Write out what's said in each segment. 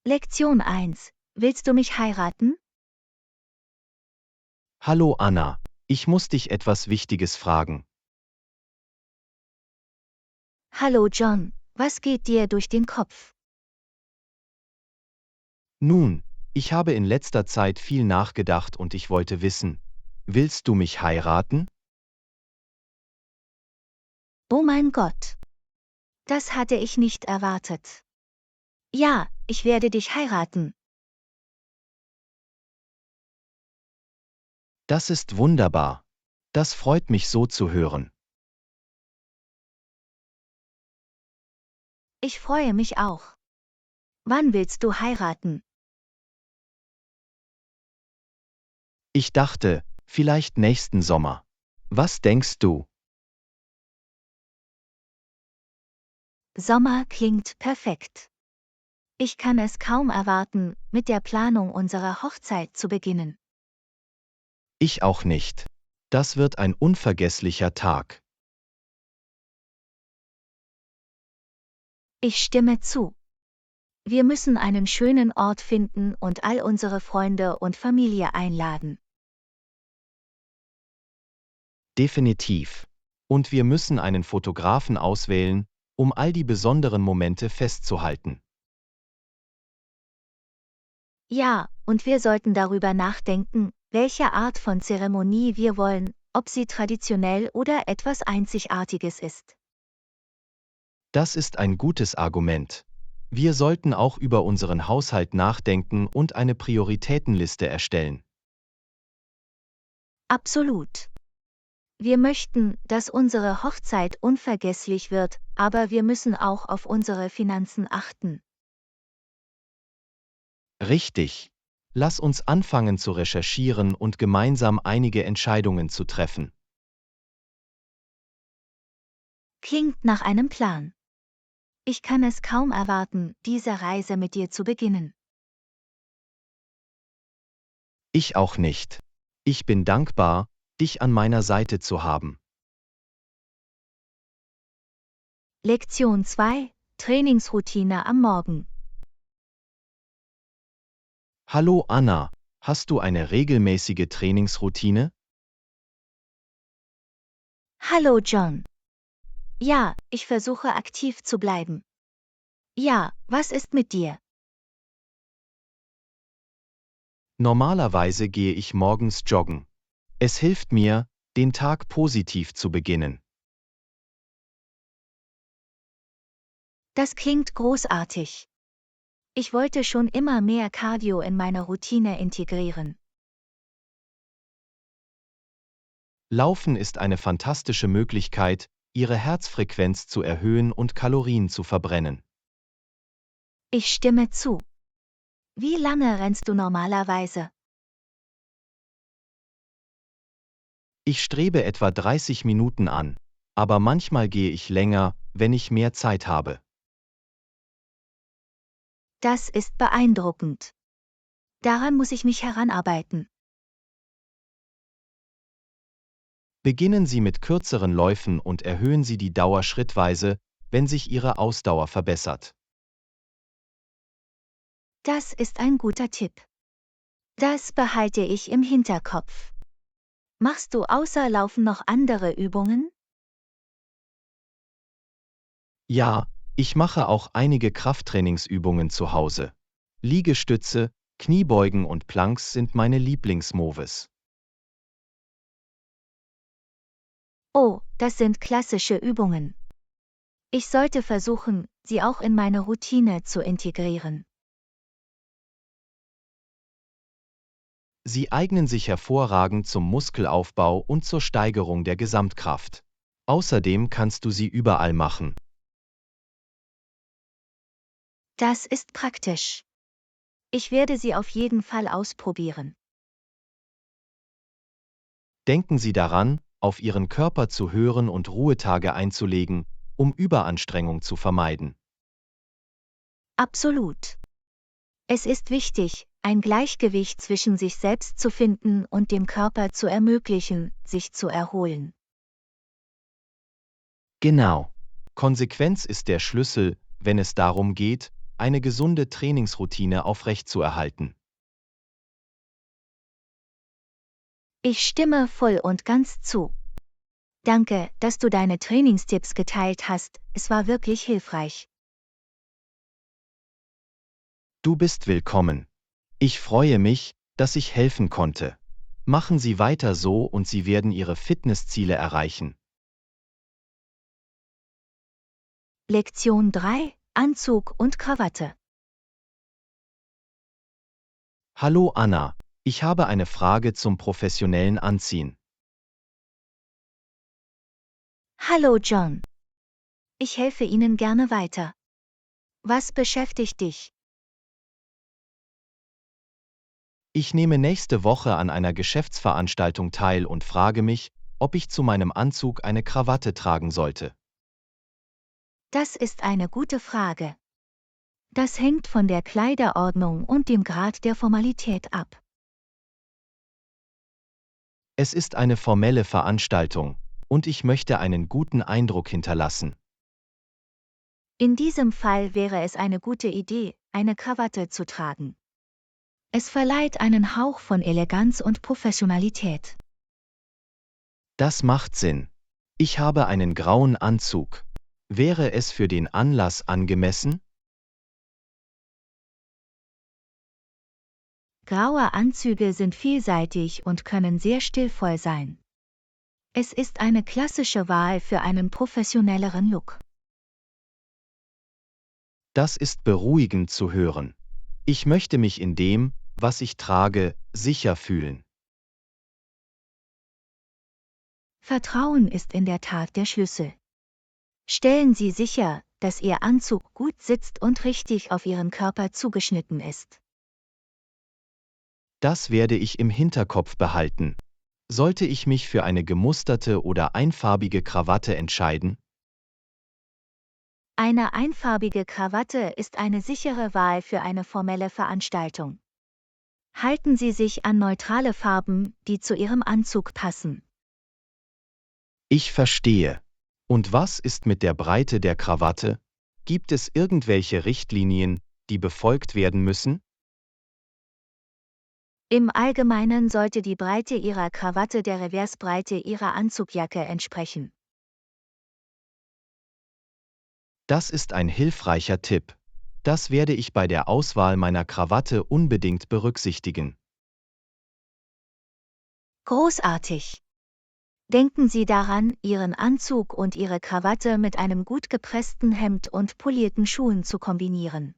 Lektion 1. Willst du mich heiraten? Hallo Anna, ich muss dich etwas Wichtiges fragen. Hallo John, was geht dir durch den Kopf? Nun, ich habe in letzter Zeit viel nachgedacht und ich wollte wissen, willst du mich heiraten? Oh mein Gott. Das hatte ich nicht erwartet. Ja, ich werde dich heiraten. Das ist wunderbar. Das freut mich so zu hören. Ich freue mich auch. Wann willst du heiraten? Ich dachte, vielleicht nächsten Sommer. Was denkst du? Sommer klingt perfekt. Ich kann es kaum erwarten, mit der Planung unserer Hochzeit zu beginnen. Ich auch nicht. Das wird ein unvergesslicher Tag. Ich stimme zu. Wir müssen einen schönen Ort finden und all unsere Freunde und Familie einladen. Definitiv. Und wir müssen einen Fotografen auswählen, um all die besonderen Momente festzuhalten. Ja, und wir sollten darüber nachdenken, welche Art von Zeremonie wir wollen, ob sie traditionell oder etwas Einzigartiges ist. Das ist ein gutes Argument. Wir sollten auch über unseren Haushalt nachdenken und eine Prioritätenliste erstellen. Absolut. Wir möchten, dass unsere Hochzeit unvergesslich wird, aber wir müssen auch auf unsere Finanzen achten. Richtig. Lass uns anfangen zu recherchieren und gemeinsam einige Entscheidungen zu treffen. Klingt nach einem Plan. Ich kann es kaum erwarten, diese Reise mit dir zu beginnen. Ich auch nicht. Ich bin dankbar, dich an meiner Seite zu haben. Lektion 2. Trainingsroutine am Morgen. Hallo Anna, hast du eine regelmäßige Trainingsroutine? Hallo John. Ja, ich versuche aktiv zu bleiben. Ja, was ist mit dir? Normalerweise gehe ich morgens joggen. Es hilft mir, den Tag positiv zu beginnen. Das klingt großartig. Ich wollte schon immer mehr Cardio in meine Routine integrieren. Laufen ist eine fantastische Möglichkeit, ihre Herzfrequenz zu erhöhen und Kalorien zu verbrennen. Ich stimme zu. Wie lange rennst du normalerweise? Ich strebe etwa 30 Minuten an, aber manchmal gehe ich länger, wenn ich mehr Zeit habe. Das ist beeindruckend. Daran muss ich mich heranarbeiten. Beginnen Sie mit kürzeren Läufen und erhöhen Sie die Dauer schrittweise, wenn sich Ihre Ausdauer verbessert. Das ist ein guter Tipp. Das behalte ich im Hinterkopf. Machst du außer Laufen noch andere Übungen? Ja, ich mache auch einige Krafttrainingsübungen zu Hause. Liegestütze, Kniebeugen und Planks sind meine Lieblingsmoves. Oh, das sind klassische Übungen. Ich sollte versuchen, sie auch in meine Routine zu integrieren. Sie eignen sich hervorragend zum Muskelaufbau und zur Steigerung der Gesamtkraft. Außerdem kannst du sie überall machen. Das ist praktisch. Ich werde sie auf jeden Fall ausprobieren. Denken Sie daran, auf Ihren Körper zu hören und Ruhetage einzulegen, um Überanstrengung zu vermeiden. Absolut. Es ist wichtig, ein Gleichgewicht zwischen sich selbst zu finden und dem Körper zu ermöglichen, sich zu erholen. Genau. Konsequenz ist der Schlüssel, wenn es darum geht, eine gesunde Trainingsroutine aufrechtzuerhalten. Ich stimme voll und ganz zu. Danke, dass du deine Trainingstipps geteilt hast, es war wirklich hilfreich. Du bist willkommen. Ich freue mich, dass ich helfen konnte. Machen Sie weiter so und Sie werden Ihre Fitnessziele erreichen. Lektion 3: Anzug und Krawatte. Hallo Anna, ich habe eine Frage zum professionellen Anziehen. Hallo John. Ich helfe Ihnen gerne weiter. Was beschäftigt dich? Ich nehme nächste Woche an einer Geschäftsveranstaltung teil und frage mich, ob ich zu meinem Anzug eine Krawatte tragen sollte. Das ist eine gute Frage. Das hängt von der Kleiderordnung und dem Grad der Formalität ab. Es ist eine formelle Veranstaltung, und ich möchte einen guten Eindruck hinterlassen. In diesem Fall wäre es eine gute Idee, eine Krawatte zu tragen. Es verleiht einen Hauch von Eleganz und Professionalität. Das macht Sinn. Ich habe einen grauen Anzug. Wäre es für den Anlass angemessen? Graue Anzüge sind vielseitig und können sehr stilvoll sein. Es ist eine klassische Wahl für einen professionelleren Look. Das ist beruhigend zu hören. Ich möchte mich in dem, was ich trage, sicher fühlen. Vertrauen ist in der Tat der Schlüssel. Stellen Sie sicher, dass Ihr Anzug gut sitzt und richtig auf Ihren Körper zugeschnitten ist. Das werde ich im Hinterkopf behalten. Sollte ich mich für eine gemusterte oder einfarbige Krawatte entscheiden? Eine einfarbige Krawatte ist eine sichere Wahl für eine formelle Veranstaltung. Halten Sie sich an neutrale Farben, die zu Ihrem Anzug passen. Ich verstehe. Und was ist mit der Breite der Krawatte? Gibt es irgendwelche Richtlinien, die befolgt werden müssen? Im Allgemeinen sollte die Breite Ihrer Krawatte der Reversbreite Ihrer Anzugjacke entsprechen. Das ist ein hilfreicher Tipp. Das werde ich bei der Auswahl meiner Krawatte unbedingt berücksichtigen. Großartig! Denken Sie daran, Ihren Anzug und Ihre Krawatte mit einem gut gepressten Hemd und polierten Schuhen zu kombinieren.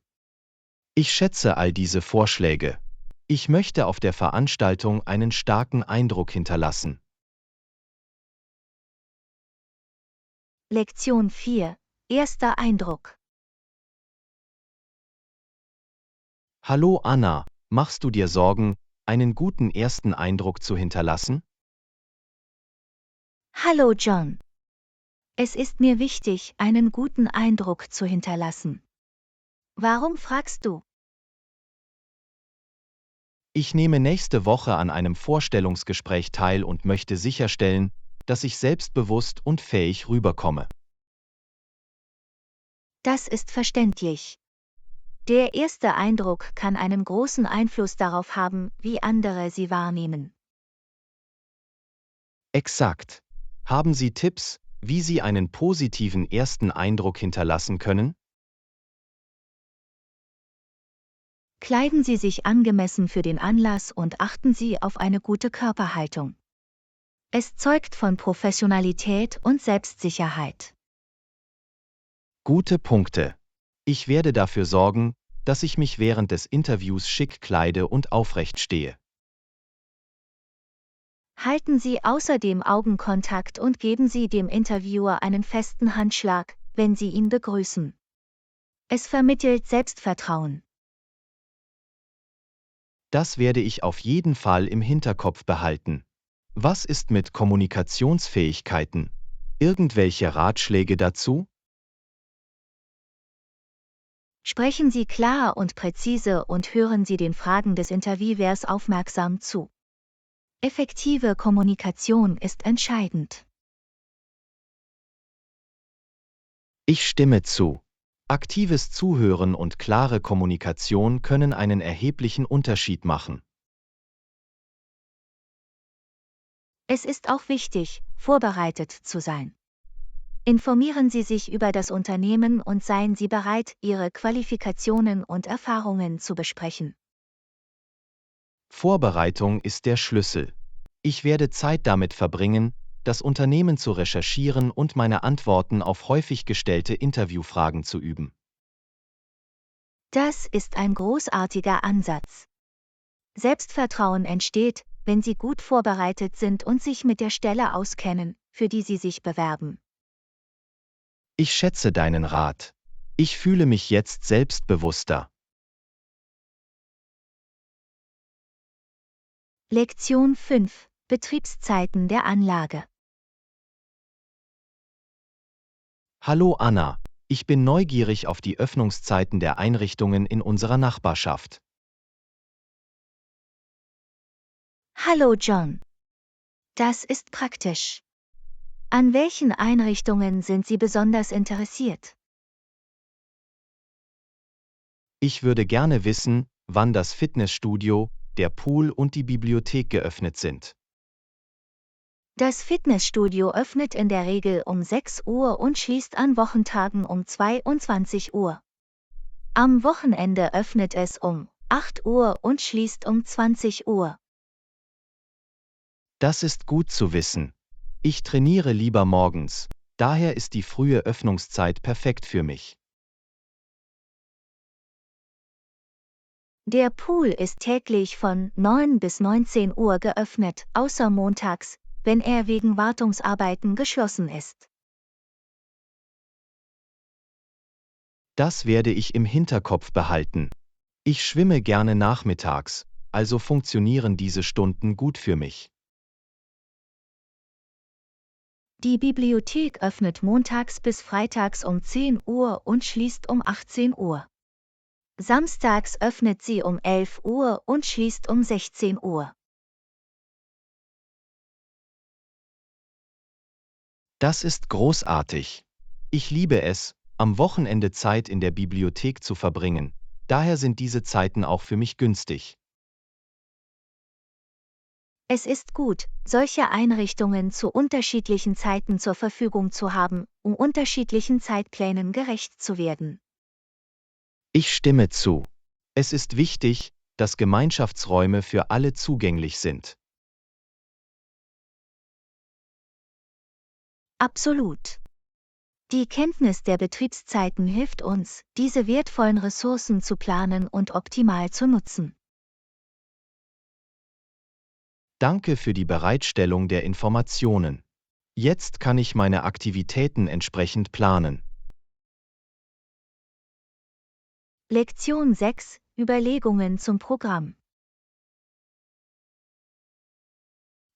Ich schätze all diese Vorschläge. Ich möchte auf der Veranstaltung einen starken Eindruck hinterlassen. Lektion 4: Erster Eindruck. Hallo Anna, machst du dir Sorgen, einen guten ersten Eindruck zu hinterlassen? Hallo John. Es ist mir wichtig, einen guten Eindruck zu hinterlassen. Warum fragst du? Ich nehme nächste Woche an einem Vorstellungsgespräch teil und möchte sicherstellen, dass ich selbstbewusst und fähig rüberkomme. Das ist verständlich. Der erste Eindruck kann einen großen Einfluss darauf haben, wie andere Sie wahrnehmen. Exakt. Haben Sie Tipps, wie Sie einen positiven ersten Eindruck hinterlassen können? Kleiden Sie sich angemessen für den Anlass und achten Sie auf eine gute Körperhaltung. Es zeugt von Professionalität und Selbstsicherheit. Gute Punkte. Ich werde dafür sorgen, dass ich mich während des Interviews schick kleide und aufrecht stehe. Halten Sie außerdem Augenkontakt und geben Sie dem Interviewer einen festen Handschlag, wenn Sie ihn begrüßen. Es vermittelt Selbstvertrauen. Das werde ich auf jeden Fall im Hinterkopf behalten. Was ist mit Kommunikationsfähigkeiten? Irgendwelche Ratschläge dazu? Sprechen Sie klar und präzise und hören Sie den Fragen des Interviewers aufmerksam zu. Effektive Kommunikation ist entscheidend. Ich stimme zu. Aktives Zuhören und klare Kommunikation können einen erheblichen Unterschied machen. Es ist auch wichtig, vorbereitet zu sein. Informieren Sie sich über das Unternehmen und seien Sie bereit, Ihre Qualifikationen und Erfahrungen zu besprechen. Vorbereitung ist der Schlüssel. Ich werde Zeit damit verbringen, das Unternehmen zu recherchieren und meine Antworten auf häufig gestellte Interviewfragen zu üben. Das ist ein großartiger Ansatz. Selbstvertrauen entsteht, wenn Sie gut vorbereitet sind und sich mit der Stelle auskennen, für die Sie sich bewerben. Ich schätze deinen Rat. Ich fühle mich jetzt selbstbewusster. Lektion 5: Betriebszeiten der Anlage. Hallo Anna, ich bin neugierig auf die Öffnungszeiten der Einrichtungen in unserer Nachbarschaft. Hallo John. Das ist praktisch. An welchen Einrichtungen sind Sie besonders interessiert? Ich würde gerne wissen, wann das Fitnessstudio, der Pool und die Bibliothek geöffnet sind. Das Fitnessstudio öffnet in der Regel um 6 Uhr und schließt an Wochentagen um 22 Uhr. Am Wochenende öffnet es um 8 Uhr und schließt um 20 Uhr. Das ist gut zu wissen. Ich trainiere lieber morgens, daher ist die frühe Öffnungszeit perfekt für mich. Der Pool ist täglich von 9 bis 19 Uhr geöffnet, außer montags, wenn er wegen Wartungsarbeiten geschlossen ist. Das werde ich im Hinterkopf behalten. Ich schwimme gerne nachmittags, also funktionieren diese Stunden gut für mich. Die Bibliothek öffnet montags bis freitags um 10 Uhr und schließt um 18 Uhr. Samstags öffnet sie um 11 Uhr und schließt um 16 Uhr. Das ist großartig. Ich liebe es, am Wochenende Zeit in der Bibliothek zu verbringen, daher sind diese Zeiten auch für mich günstig. Es ist gut, solche Einrichtungen zu unterschiedlichen Zeiten zur Verfügung zu haben, um unterschiedlichen Zeitplänen gerecht zu werden. Ich stimme zu. Es ist wichtig, dass Gemeinschaftsräume für alle zugänglich sind. Absolut. Die Kenntnis der Betriebszeiten hilft uns, diese wertvollen Ressourcen zu planen und optimal zu nutzen. Danke für die Bereitstellung der Informationen. Jetzt kann ich meine Aktivitäten entsprechend planen. Lektion 6: Überlegungen zum Programm.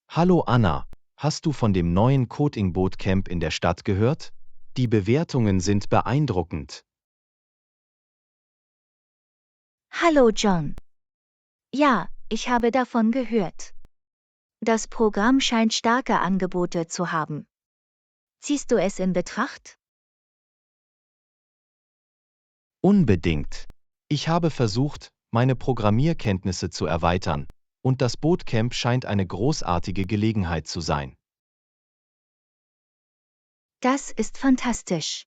Hallo Anna, hast du von dem neuen Coding Bootcamp in der Stadt gehört? Die Bewertungen sind beeindruckend. Hallo John. Ja, ich habe davon gehört. Das Programm scheint starke Angebote zu haben. Ziehst du es in Betracht? Unbedingt. Ich habe versucht, meine Programmierkenntnisse zu erweitern, und das Bootcamp scheint eine großartige Gelegenheit zu sein. Das ist fantastisch.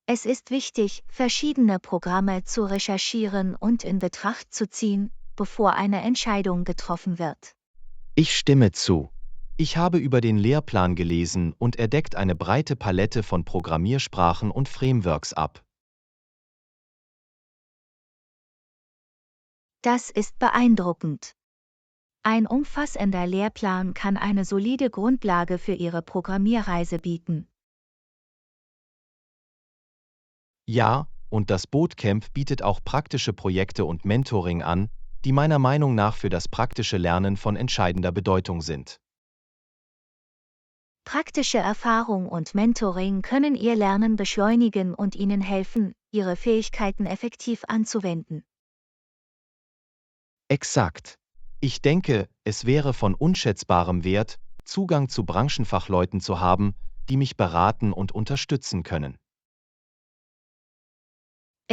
Es ist wichtig, verschiedene Programme zu recherchieren und in Betracht zu ziehen, bevor eine Entscheidung getroffen wird. Ich stimme zu. Ich habe über den Lehrplan gelesen und er deckt eine breite Palette von Programmiersprachen und Frameworks ab. Das ist beeindruckend. Ein umfassender Lehrplan kann eine solide Grundlage für Ihre Programmierreise bieten. Ja, und das Bootcamp bietet auch praktische Projekte und Mentoring an, die meiner Meinung nach für das praktische Lernen von entscheidender Bedeutung sind. Praktische Erfahrung und Mentoring können Ihr Lernen beschleunigen und Ihnen helfen, Ihre Fähigkeiten effektiv anzuwenden. Exakt. Ich denke, es wäre von unschätzbarem Wert, Zugang zu Branchenfachleuten zu haben, die mich beraten und unterstützen können.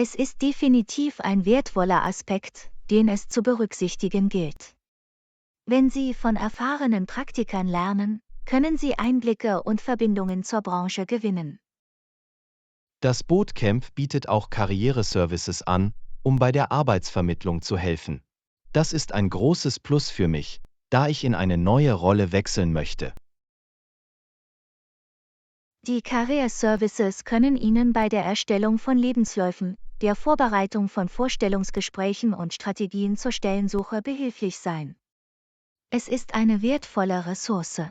Es ist definitiv ein wertvoller Aspekt, den es zu berücksichtigen gilt. Wenn Sie von erfahrenen Praktikern lernen, können Sie Einblicke und Verbindungen zur Branche gewinnen. Das Bootcamp bietet auch Karriereservices an, um bei der Arbeitsvermittlung zu helfen. Das ist ein großes Plus für mich, da ich in eine neue Rolle wechseln möchte. Die Career Services können Ihnen bei der Erstellung von Lebensläufen, der Vorbereitung von Vorstellungsgesprächen und Strategien zur Stellensuche behilflich sein. Es ist eine wertvolle Ressource.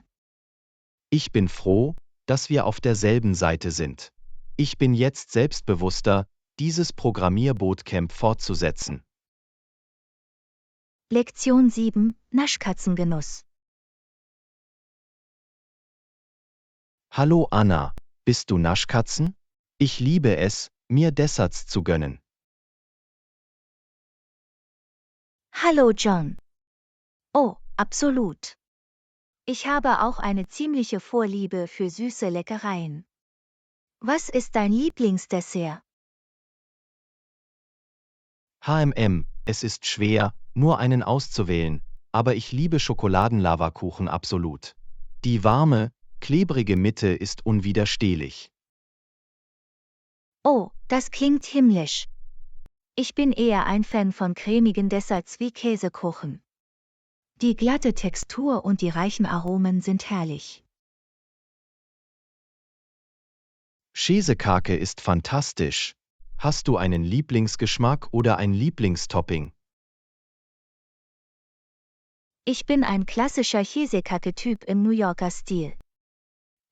Ich bin froh, dass wir auf derselben Seite sind. Ich bin jetzt selbstbewusster, dieses Programmierbootcamp fortzusetzen. Lektion 7: Naschkatzengenuss. Hallo Anna, bist du Naschkatzen? Ich liebe es, mir Desserts zu gönnen. Hallo John. Oh, absolut. Ich habe auch eine ziemliche Vorliebe für süße Leckereien. Was ist dein Lieblingsdessert? Es ist schwer, nur einen auszuwählen, aber ich liebe Schokoladenlavakuchen absolut. Die warme, klebrige Mitte ist unwiderstehlich. Oh, das klingt himmlisch. Ich bin eher ein Fan von cremigen Desserts wie Käsekuchen. Die glatte Textur und die reichen Aromen sind herrlich. Käsekake ist fantastisch. Hast du einen Lieblingsgeschmack oder ein Lieblingstopping? Ich bin ein klassischer Käsekake-Typ im New Yorker Stil.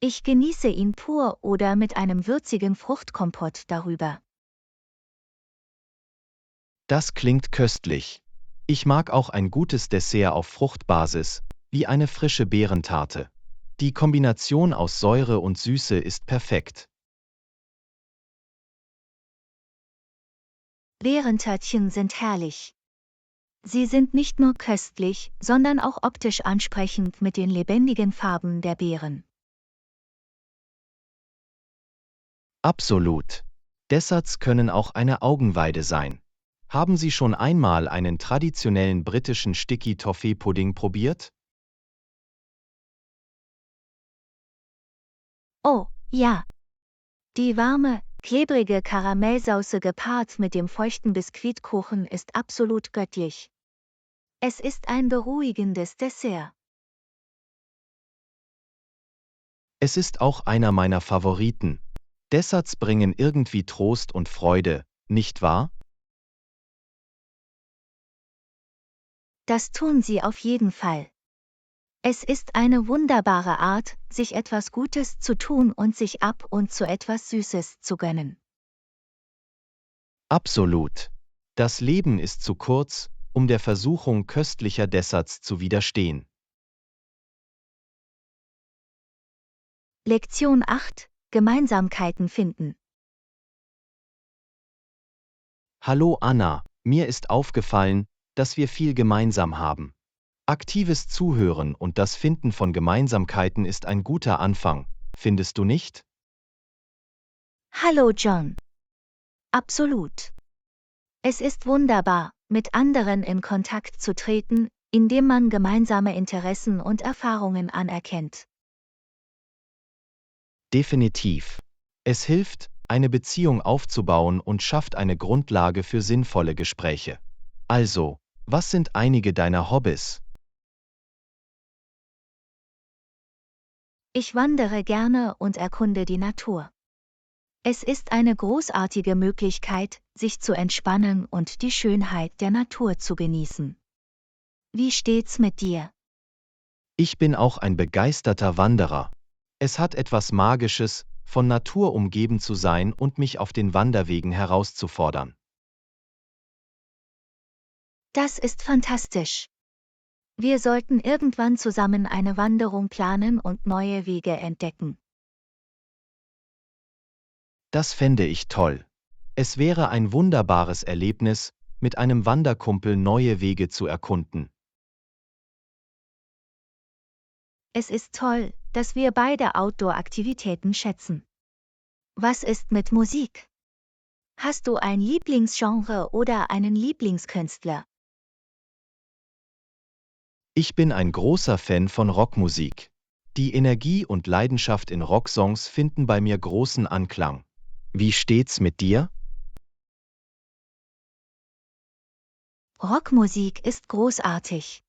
Ich genieße ihn pur oder mit einem würzigen Fruchtkompott darüber. Das klingt köstlich. Ich mag auch ein gutes Dessert auf Fruchtbasis, wie eine frische Beerentarte. Die Kombination aus Säure und Süße ist perfekt. Beerentörtchen sind herrlich. Sie sind nicht nur köstlich, sondern auch optisch ansprechend mit den lebendigen Farben der Beeren. Absolut. Desserts können auch eine Augenweide sein. Haben Sie schon einmal einen traditionellen britischen Sticky Toffee Pudding probiert? Oh, ja. Die warme, klebrige Karamellsauce gepaart mit dem feuchten Biskuitkuchen ist absolut göttlich. Es ist ein beruhigendes Dessert. Es ist auch einer meiner Favoriten. Desserts bringen irgendwie Trost und Freude, nicht wahr? Das tun sie auf jeden Fall. Es ist eine wunderbare Art, sich etwas Gutes zu tun und sich ab und zu etwas Süßes zu gönnen. Absolut. Das Leben ist zu kurz, um der Versuchung köstlicher Desserts zu widerstehen. Lektion 8: Gemeinsamkeiten finden. Hallo Anna, mir ist aufgefallen, dass wir viel gemeinsam haben. Aktives Zuhören und das Finden von Gemeinsamkeiten ist ein guter Anfang, findest du nicht? Hallo John. Absolut. Es ist wunderbar, mit anderen in Kontakt zu treten, indem man gemeinsame Interessen und Erfahrungen anerkennt. Definitiv. Es hilft, eine Beziehung aufzubauen und schafft eine Grundlage für sinnvolle Gespräche. Also, was sind einige deiner Hobbys? Ich wandere gerne und erkunde die Natur. Es ist eine großartige Möglichkeit, sich zu entspannen und die Schönheit der Natur zu genießen. Wie steht's mit dir? Ich bin auch ein begeisterter Wanderer. Es hat etwas Magisches, von Natur umgeben zu sein und mich auf den Wanderwegen herauszufordern. Das ist fantastisch. Wir sollten irgendwann zusammen eine Wanderung planen und neue Wege entdecken. Das fände ich toll. Es wäre ein wunderbares Erlebnis, mit einem Wanderkumpel neue Wege zu erkunden. Es ist toll, dass wir beide Outdoor-Aktivitäten schätzen. Was ist mit Musik? Hast du ein Lieblingsgenre oder einen Lieblingskünstler? Ich bin ein großer Fan von Rockmusik. Die Energie und Leidenschaft in Rocksongs finden bei mir großen Anklang. Wie steht's mit dir? Rockmusik ist großartig.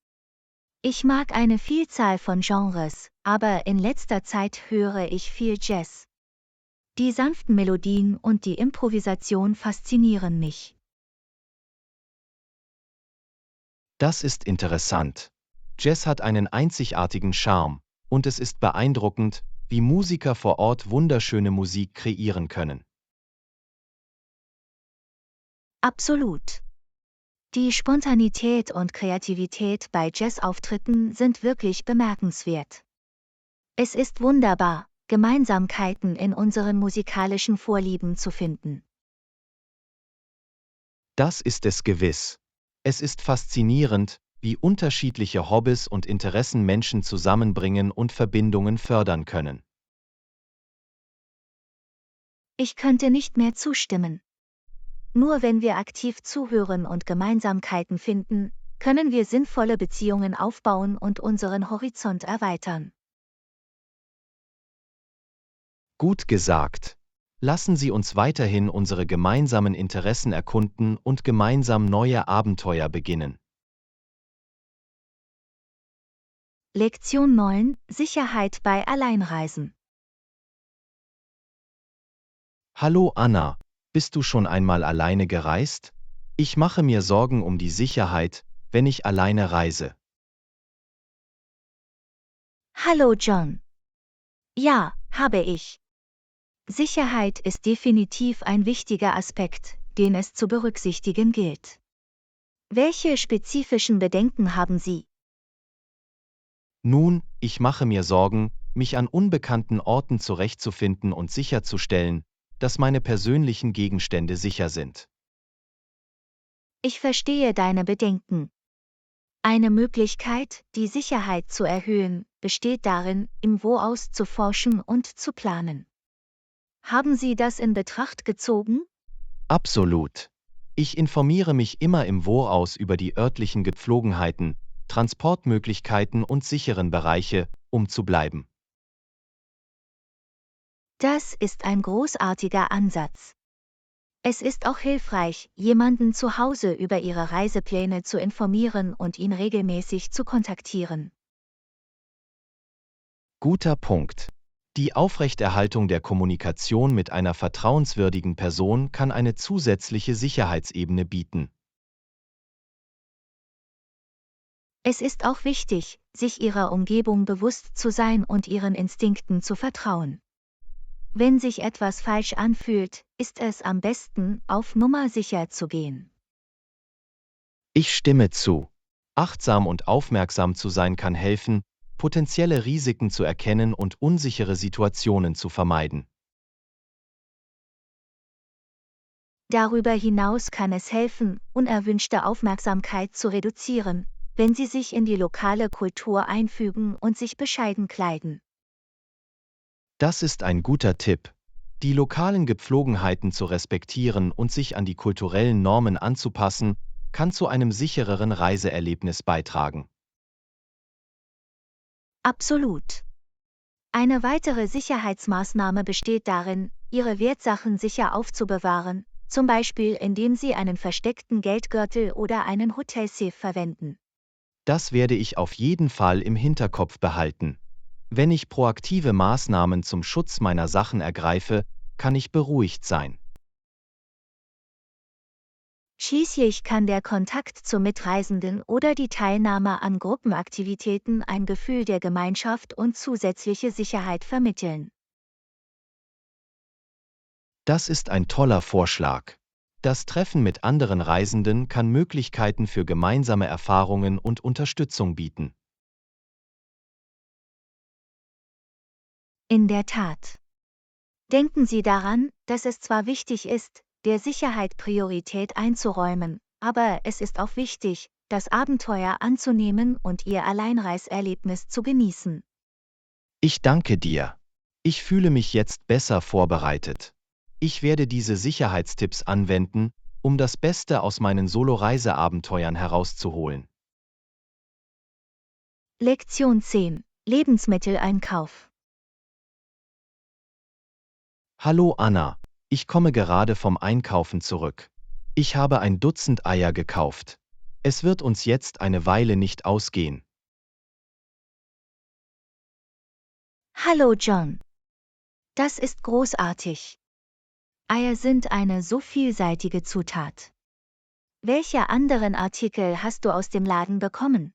Ich mag eine Vielzahl von Genres, aber in letzter Zeit höre ich viel Jazz. Die sanften Melodien und die Improvisation faszinieren mich. Das ist interessant. Jazz hat einen einzigartigen Charme, und es ist beeindruckend, wie Musiker vor Ort wunderschöne Musik kreieren können. Absolut. Die Spontanität und Kreativität bei Jazzauftritten sind wirklich bemerkenswert. Es ist wunderbar, Gemeinsamkeiten in unseren musikalischen Vorlieben zu finden. Das ist es gewiss. Es ist faszinierend, wie unterschiedliche Hobbys und Interessen Menschen zusammenbringen und Verbindungen fördern können. Ich könnte nicht mehr zustimmen. Nur wenn wir aktiv zuhören und Gemeinsamkeiten finden, können wir sinnvolle Beziehungen aufbauen und unseren Horizont erweitern. Gut gesagt. Lassen Sie uns weiterhin unsere gemeinsamen Interessen erkunden und gemeinsam neue Abenteuer beginnen. Lektion 9: Sicherheit bei Alleinreisen. Hallo Anna, bist du schon einmal alleine gereist? Ich mache mir Sorgen um die Sicherheit, wenn ich alleine reise. Hallo John. Ja, habe ich. Sicherheit ist definitiv ein wichtiger Aspekt, den es zu berücksichtigen gilt. Welche spezifischen Bedenken haben Sie? Nun, ich mache mir Sorgen, mich an unbekannten Orten zurechtzufinden und sicherzustellen, dass meine persönlichen Gegenstände sicher sind. Ich verstehe deine Bedenken. Eine Möglichkeit, die Sicherheit zu erhöhen, besteht darin, im Voraus zu forschen und zu planen. Haben Sie das in Betracht gezogen? Absolut. Ich informiere mich immer im Voraus über die örtlichen Gepflogenheiten, Transportmöglichkeiten und sicheren Bereiche, um zu bleiben. Das ist ein großartiger Ansatz. Es ist auch hilfreich, jemanden zu Hause über Ihre Reisepläne zu informieren und ihn regelmäßig zu kontaktieren. Guter Punkt. Die Aufrechterhaltung der Kommunikation mit einer vertrauenswürdigen Person kann eine zusätzliche Sicherheitsebene bieten. Es ist auch wichtig, sich Ihrer Umgebung bewusst zu sein und Ihren Instinkten zu vertrauen. Wenn sich etwas falsch anfühlt, ist es am besten, auf Nummer sicher zu gehen. Ich stimme zu. Achtsam und aufmerksam zu sein kann helfen, potenzielle Risiken zu erkennen und unsichere Situationen zu vermeiden. Darüber hinaus kann es helfen, unerwünschte Aufmerksamkeit zu reduzieren, wenn Sie sich in die lokale Kultur einfügen und sich bescheiden kleiden. Das ist ein guter Tipp. Die lokalen Gepflogenheiten zu respektieren und sich an die kulturellen Normen anzupassen, kann zu einem sichereren Reiseerlebnis beitragen. Absolut. Eine weitere Sicherheitsmaßnahme besteht darin, Ihre Wertsachen sicher aufzubewahren, zum Beispiel indem Sie einen versteckten Geldgürtel oder einen Hotelsafe verwenden. Das werde ich auf jeden Fall im Hinterkopf behalten. Wenn ich proaktive Maßnahmen zum Schutz meiner Sachen ergreife, kann ich beruhigt sein. Schließlich kann der Kontakt zu Mitreisenden oder die Teilnahme an Gruppenaktivitäten ein Gefühl der Gemeinschaft und zusätzliche Sicherheit vermitteln. Das ist ein toller Vorschlag. Das Treffen mit anderen Reisenden kann Möglichkeiten für gemeinsame Erfahrungen und Unterstützung bieten. In der Tat. Denken Sie daran, dass es zwar wichtig ist, der Sicherheit Priorität einzuräumen, aber es ist auch wichtig, das Abenteuer anzunehmen und Ihr Alleinreiserlebnis zu genießen. Ich danke dir. Ich fühle mich jetzt besser vorbereitet. Ich werde diese Sicherheitstipps anwenden, um das Beste aus meinen Solo-Reiseabenteuern herauszuholen. Lektion 10. Lebensmitteleinkauf. Hallo Anna, ich komme gerade vom Einkaufen zurück. Ich habe ein Dutzend Eier gekauft. Es wird uns jetzt eine Weile nicht ausgehen. Hallo John. Das ist großartig. Eier sind eine so vielseitige Zutat. Welche anderen Artikel hast du aus dem Laden bekommen?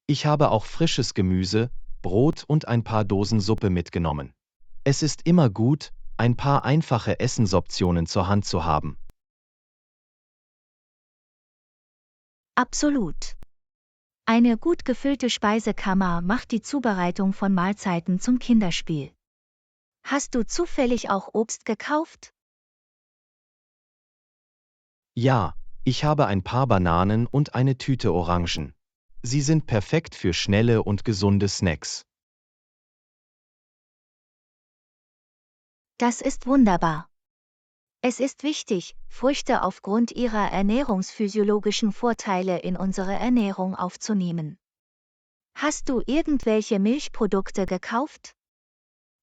Ich habe auch frisches Gemüse, Brot und ein paar Dosen Suppe mitgenommen. Es ist immer gut, ein paar einfache Essensoptionen zur Hand zu haben. Absolut. Eine gut gefüllte Speisekammer macht die Zubereitung von Mahlzeiten zum Kinderspiel. Hast du zufällig auch Obst gekauft? Ja, ich habe ein paar Bananen und eine Tüte Orangen. Sie sind perfekt für schnelle und gesunde Snacks. Das ist wunderbar. Es ist wichtig, Früchte aufgrund ihrer ernährungsphysiologischen Vorteile in unsere Ernährung aufzunehmen. Hast du irgendwelche Milchprodukte gekauft?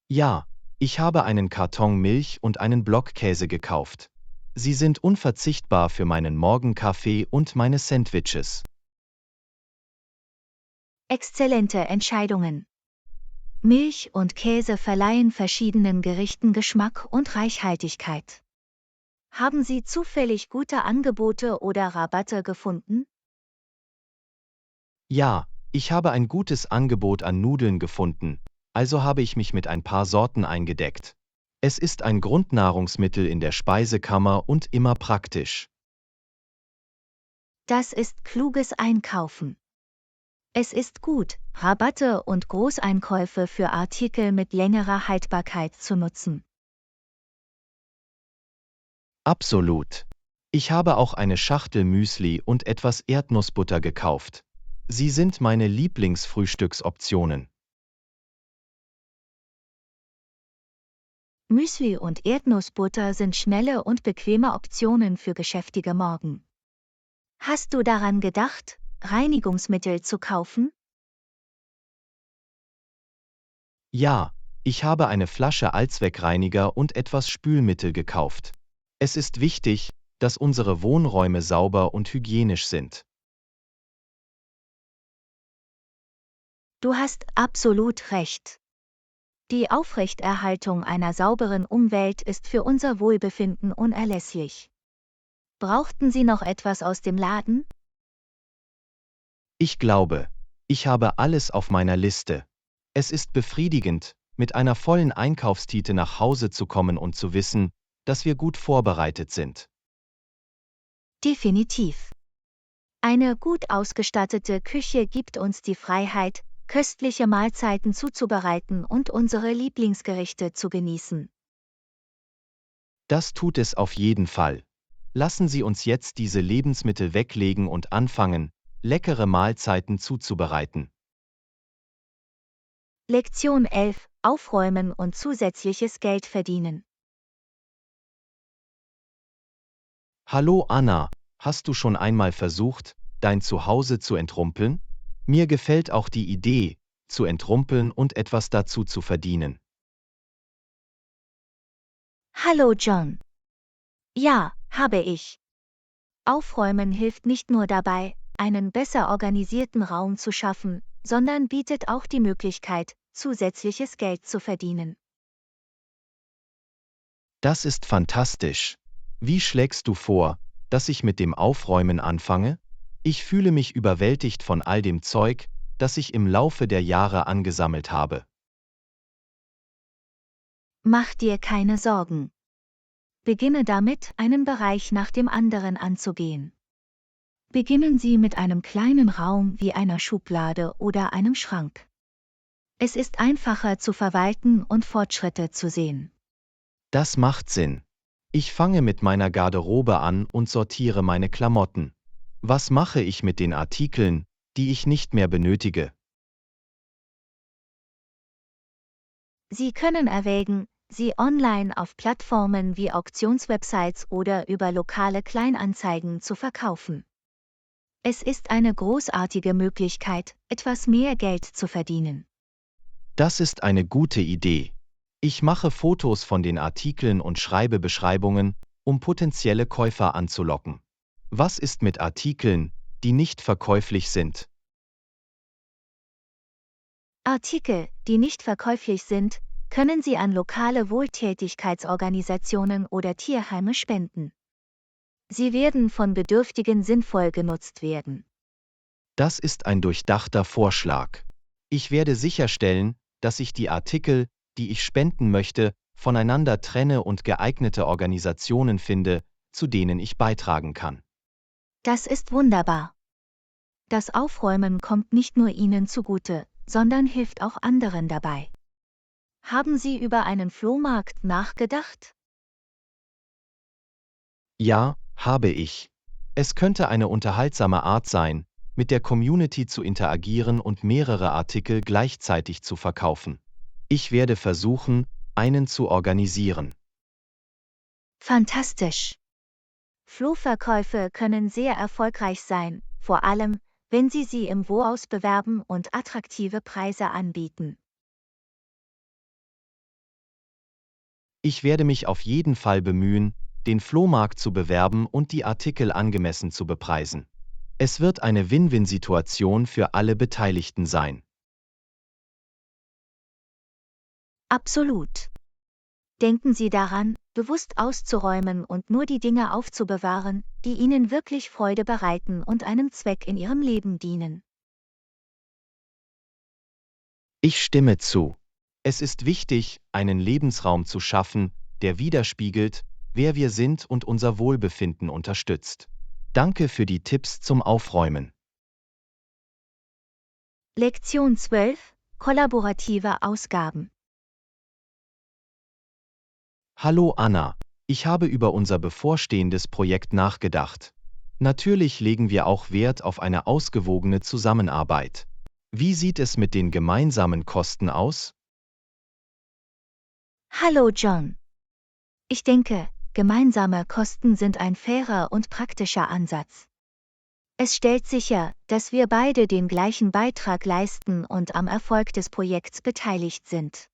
Ja, ich habe einen Karton Milch und einen Block Käse gekauft. Sie sind unverzichtbar für meinen Morgenkaffee und meine Sandwiches. Exzellente Entscheidungen. Milch und Käse verleihen verschiedenen Gerichten Geschmack und Reichhaltigkeit. Haben Sie zufällig gute Angebote oder Rabatte gefunden? Ja, ich habe ein gutes Angebot an Nudeln gefunden, also habe ich mich mit ein paar Sorten eingedeckt. Es ist ein Grundnahrungsmittel in der Speisekammer und immer praktisch. Das ist kluges Einkaufen. Es ist gut, Rabatte und Großeinkäufe für Artikel mit längerer Haltbarkeit zu nutzen. Absolut. Ich habe auch eine Schachtel Müsli und etwas Erdnussbutter gekauft. Sie sind meine Lieblingsfrühstücksoptionen. Müsli und Erdnussbutter sind schnelle und bequeme Optionen für geschäftige Morgen. Hast du daran gedacht, Reinigungsmittel zu kaufen? Ja, ich habe eine Flasche Allzweckreiniger und etwas Spülmittel gekauft. Es ist wichtig, dass unsere Wohnräume sauber und hygienisch sind. Du hast absolut recht. Die Aufrechterhaltung einer sauberen Umwelt ist für unser Wohlbefinden unerlässlich. Brauchten Sie noch etwas aus dem Laden? Ich glaube, ich habe alles auf meiner Liste. Es ist befriedigend, mit einer vollen Einkaufstüte nach Hause zu kommen und zu wissen, dass wir gut vorbereitet sind. Definitiv. Eine gut ausgestattete Küche gibt uns die Freiheit, köstliche Mahlzeiten zuzubereiten und unsere Lieblingsgerichte zu genießen. Das tut es auf jeden Fall. Lassen Sie uns jetzt diese Lebensmittel weglegen und anfangen, leckere Mahlzeiten zuzubereiten. Lektion 11. Aufräumen und zusätzliches Geld verdienen. Hallo Anna, hast du schon einmal versucht, dein Zuhause zu entrumpeln? Mir gefällt auch die Idee, zu entrumpeln und etwas dazu zu verdienen. Hallo John. Ja, habe ich. Aufräumen hilft nicht nur dabei, einen besser organisierten Raum zu schaffen, sondern bietet auch die Möglichkeit, zusätzliches Geld zu verdienen. Das ist fantastisch. Wie schlägst du vor, dass ich mit dem Aufräumen anfange? Ich fühle mich überwältigt von all dem Zeug, das ich im Laufe der Jahre angesammelt habe. Mach dir keine Sorgen. Beginne damit, einen Bereich nach dem anderen anzugehen. Beginnen Sie mit einem kleinen Raum wie einer Schublade oder einem Schrank. Es ist einfacher zu verwalten und Fortschritte zu sehen. Das macht Sinn. Ich fange mit meiner Garderobe an und sortiere meine Klamotten. Was mache ich mit den Artikeln, die ich nicht mehr benötige? Sie können erwägen, sie online auf Plattformen wie Auktionswebsites oder über lokale Kleinanzeigen zu verkaufen. Es ist eine großartige Möglichkeit, etwas mehr Geld zu verdienen. Das ist eine gute Idee. Ich mache Fotos von den Artikeln und schreibe Beschreibungen, um potenzielle Käufer anzulocken. Was ist mit Artikeln, die nicht verkäuflich sind? Artikel, die nicht verkäuflich sind, können Sie an lokale Wohltätigkeitsorganisationen oder Tierheime spenden. Sie werden von Bedürftigen sinnvoll genutzt werden. Das ist ein durchdachter Vorschlag. Ich werde sicherstellen, dass ich die Artikel, die ich spenden möchte, voneinander trenne und geeignete Organisationen finde, zu denen ich beitragen kann. Das ist wunderbar. Das Aufräumen kommt nicht nur Ihnen zugute, sondern hilft auch anderen dabei. Haben Sie über einen Flohmarkt nachgedacht? Ja, habe ich. Es könnte eine unterhaltsame Art sein, mit der Community zu interagieren und mehrere Artikel gleichzeitig zu verkaufen. Ich werde versuchen, einen zu organisieren. Fantastisch! Flohverkäufe können sehr erfolgreich sein, vor allem, wenn Sie sie im Voraus bewerben und attraktive Preise anbieten. Ich werde mich auf jeden Fall bemühen, den Flohmarkt zu bewerben und die Artikel angemessen zu bepreisen. Es wird eine Win-Win-Situation für alle Beteiligten sein. Absolut. Denken Sie daran, bewusst auszuräumen und nur die Dinge aufzubewahren, die Ihnen wirklich Freude bereiten und einem Zweck in Ihrem Leben dienen. Ich stimme zu. Es ist wichtig, einen Lebensraum zu schaffen, der widerspiegelt, wer wir sind und unser Wohlbefinden unterstützt. Danke für die Tipps zum Aufräumen. Lektion 12: Kollaborative Ausgaben. Hallo Anna, ich habe über unser bevorstehendes Projekt nachgedacht. Natürlich legen wir auch Wert auf eine ausgewogene Zusammenarbeit. Wie sieht es mit den gemeinsamen Kosten aus? Hallo John. Ich denke, gemeinsame Kosten sind ein fairer und praktischer Ansatz. Es stellt sicher, dass wir beide den gleichen Beitrag leisten und am Erfolg des Projekts beteiligt sind.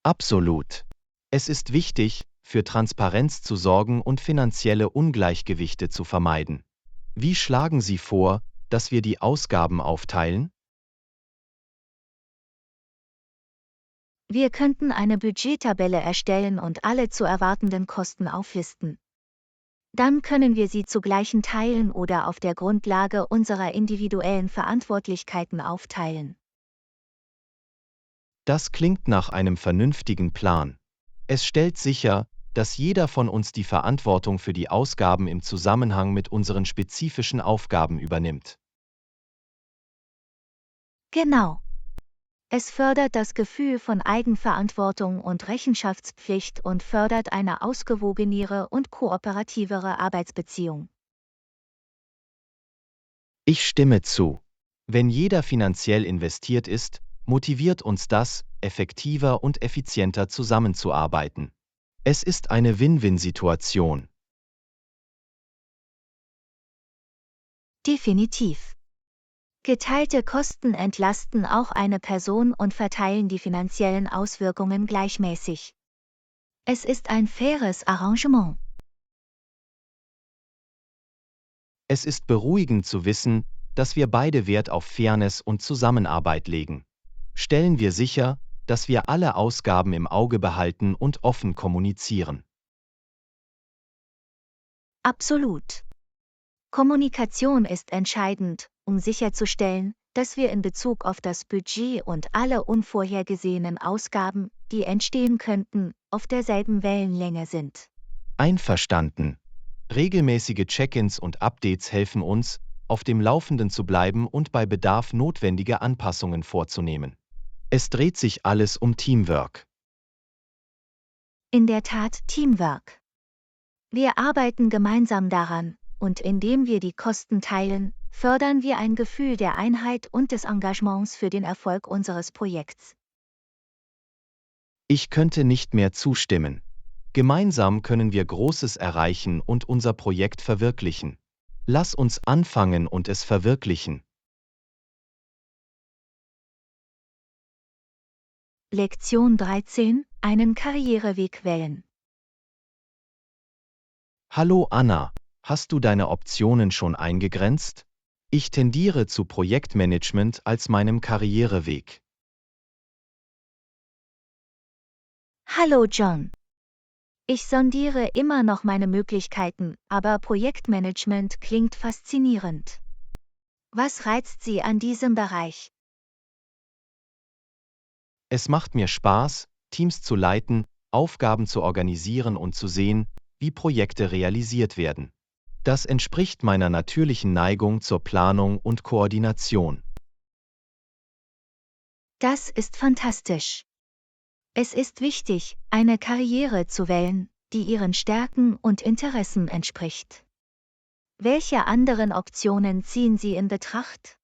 Absolut. Es ist wichtig, für Transparenz zu sorgen und finanzielle Ungleichgewichte zu vermeiden. Wie schlagen Sie vor, dass wir die Ausgaben aufteilen? Wir könnten eine Budgettabelle erstellen und alle zu erwartenden Kosten auflisten. Dann können wir sie zu gleichen Teilen oder auf der Grundlage unserer individuellen Verantwortlichkeiten aufteilen. Das klingt nach einem vernünftigen Plan. Es stellt sicher, dass jeder von uns die Verantwortung für die Ausgaben im Zusammenhang mit unseren spezifischen Aufgaben übernimmt. Genau. Es fördert das Gefühl von Eigenverantwortung und Rechenschaftspflicht und fördert eine ausgewogenere und kooperativere Arbeitsbeziehung. Ich stimme zu. Wenn jeder finanziell investiert ist, motiviert uns das, effektiver und effizienter zusammenzuarbeiten. Es ist eine Win-Win-Situation. Definitiv. Geteilte Kosten entlasten auch eine Person und verteilen die finanziellen Auswirkungen gleichmäßig. Es ist ein faires Arrangement. Es ist beruhigend zu wissen, dass wir beide Wert auf Fairness und Zusammenarbeit legen. Stellen wir sicher, dass wir alle Ausgaben im Auge behalten und offen kommunizieren. Absolut. Kommunikation ist entscheidend, um sicherzustellen, dass wir in Bezug auf das Budget und alle unvorhergesehenen Ausgaben, die entstehen könnten, auf derselben Wellenlänge sind. Einverstanden. Regelmäßige Check-ins und Updates helfen uns, auf dem Laufenden zu bleiben und bei Bedarf notwendige Anpassungen vorzunehmen. Es dreht sich alles um Teamwork. In der Tat Teamwork. Wir arbeiten gemeinsam daran, und indem wir die Kosten teilen, fördern wir ein Gefühl der Einheit und des Engagements für den Erfolg unseres Projekts. Ich könnte nicht mehr zustimmen. Gemeinsam können wir Großes erreichen und unser Projekt verwirklichen. Lass uns anfangen und es verwirklichen. Lektion 13: Einen Karriereweg wählen. Hallo Anna, hast du deine Optionen schon eingegrenzt? Ich tendiere zu Projektmanagement als meinem Karriereweg. Hallo John. Ich sondiere immer noch meine Möglichkeiten, aber Projektmanagement klingt faszinierend. Was reizt Sie an diesem Bereich? Es macht mir Spaß, Teams zu leiten, Aufgaben zu organisieren und zu sehen, wie Projekte realisiert werden. Das entspricht meiner natürlichen Neigung zur Planung und Koordination. Das ist fantastisch. Es ist wichtig, eine Karriere zu wählen, die Ihren Stärken und Interessen entspricht. Welche anderen Optionen ziehen Sie in Betracht?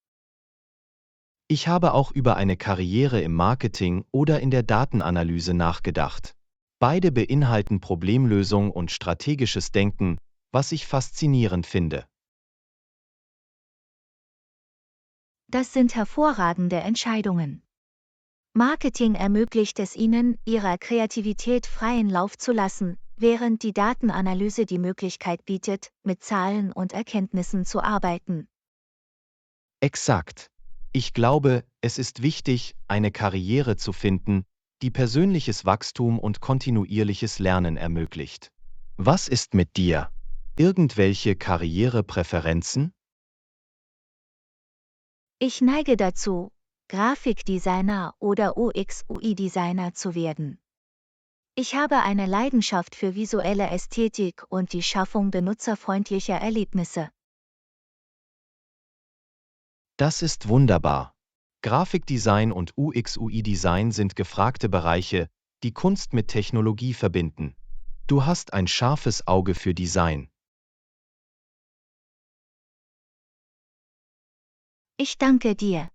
Ich habe auch über eine Karriere im Marketing oder in der Datenanalyse nachgedacht. Beide beinhalten Problemlösung und strategisches Denken, was ich faszinierend finde. Das sind hervorragende Entscheidungen. Marketing ermöglicht es Ihnen, Ihrer Kreativität freien Lauf zu lassen, während die Datenanalyse die Möglichkeit bietet, mit Zahlen und Erkenntnissen zu arbeiten. Exakt. Ich glaube, es ist wichtig, eine Karriere zu finden, die persönliches Wachstum und kontinuierliches Lernen ermöglicht. Was ist mit dir? Irgendwelche Karrierepräferenzen? Ich neige dazu, Grafikdesigner oder UX/UI-Designer zu werden. Ich habe eine Leidenschaft für visuelle Ästhetik und die Schaffung benutzerfreundlicher Erlebnisse. Das ist wunderbar. Grafikdesign und UX/UI-Design sind gefragte Bereiche, die Kunst mit Technologie verbinden. Du hast ein scharfes Auge für Design. Ich danke dir.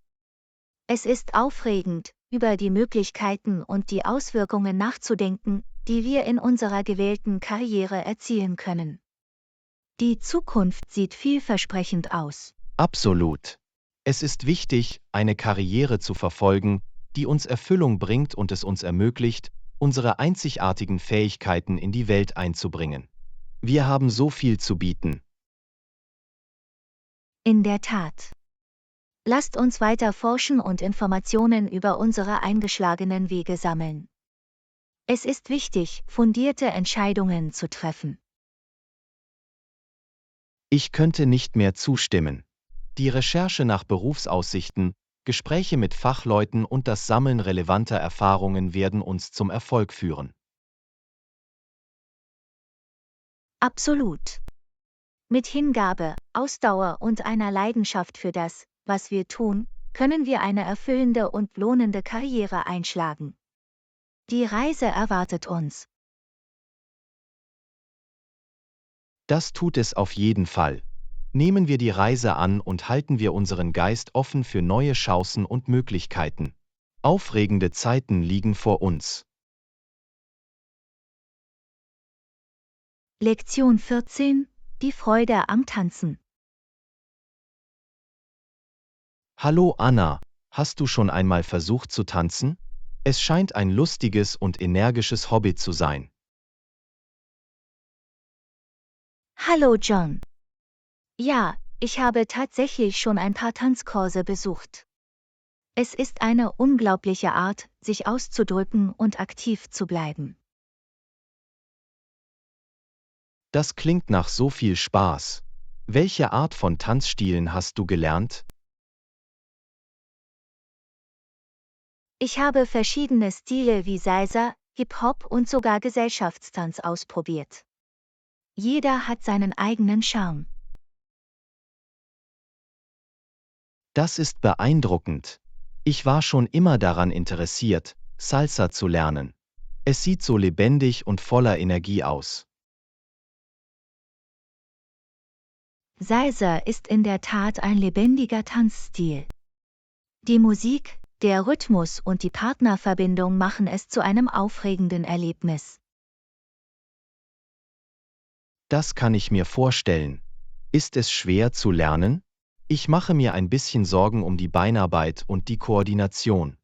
Es ist aufregend, über die Möglichkeiten und die Auswirkungen nachzudenken, die wir in unserer gewählten Karriere erzielen können. Die Zukunft sieht vielversprechend aus. Absolut. Es ist wichtig, eine Karriere zu verfolgen, die uns Erfüllung bringt und es uns ermöglicht, unsere einzigartigen Fähigkeiten in die Welt einzubringen. Wir haben so viel zu bieten. In der Tat. Lasst uns weiter forschen und Informationen über unsere eingeschlagenen Wege sammeln. Es ist wichtig, fundierte Entscheidungen zu treffen. Ich könnte nicht mehr zustimmen. Die Recherche nach Berufsaussichten, Gespräche mit Fachleuten und das Sammeln relevanter Erfahrungen werden uns zum Erfolg führen. Absolut. Mit Hingabe, Ausdauer und einer Leidenschaft für das, was wir tun, können wir eine erfüllende und lohnende Karriere einschlagen. Die Reise erwartet uns. Das tut es auf jeden Fall. Nehmen wir die Reise an und halten wir unseren Geist offen für neue Chancen und Möglichkeiten. Aufregende Zeiten liegen vor uns. Lektion 14: Die Freude am Tanzen. Hallo Anna, hast du schon einmal versucht zu tanzen? Es scheint ein lustiges und energisches Hobby zu sein. Hallo John. Ja, ich habe tatsächlich schon ein paar Tanzkurse besucht. Es ist eine unglaubliche Art, sich auszudrücken und aktiv zu bleiben. Das klingt nach so viel Spaß. Welche Art von Tanzstilen hast du gelernt? Ich habe verschiedene Stile wie Salsa, Hip-Hop und sogar Gesellschaftstanz ausprobiert. Jeder hat seinen eigenen Charme. Das ist beeindruckend. Ich war schon immer daran interessiert, Salsa zu lernen. Es sieht so lebendig und voller Energie aus. Salsa ist in der Tat ein lebendiger Tanzstil. Die Musik, Der Rhythmus und die Partnerverbindung machen es zu einem aufregenden Erlebnis. Das kann ich mir vorstellen. Ist es schwer zu lernen? Ich mache mir ein bisschen Sorgen um die Beinarbeit und die Koordination.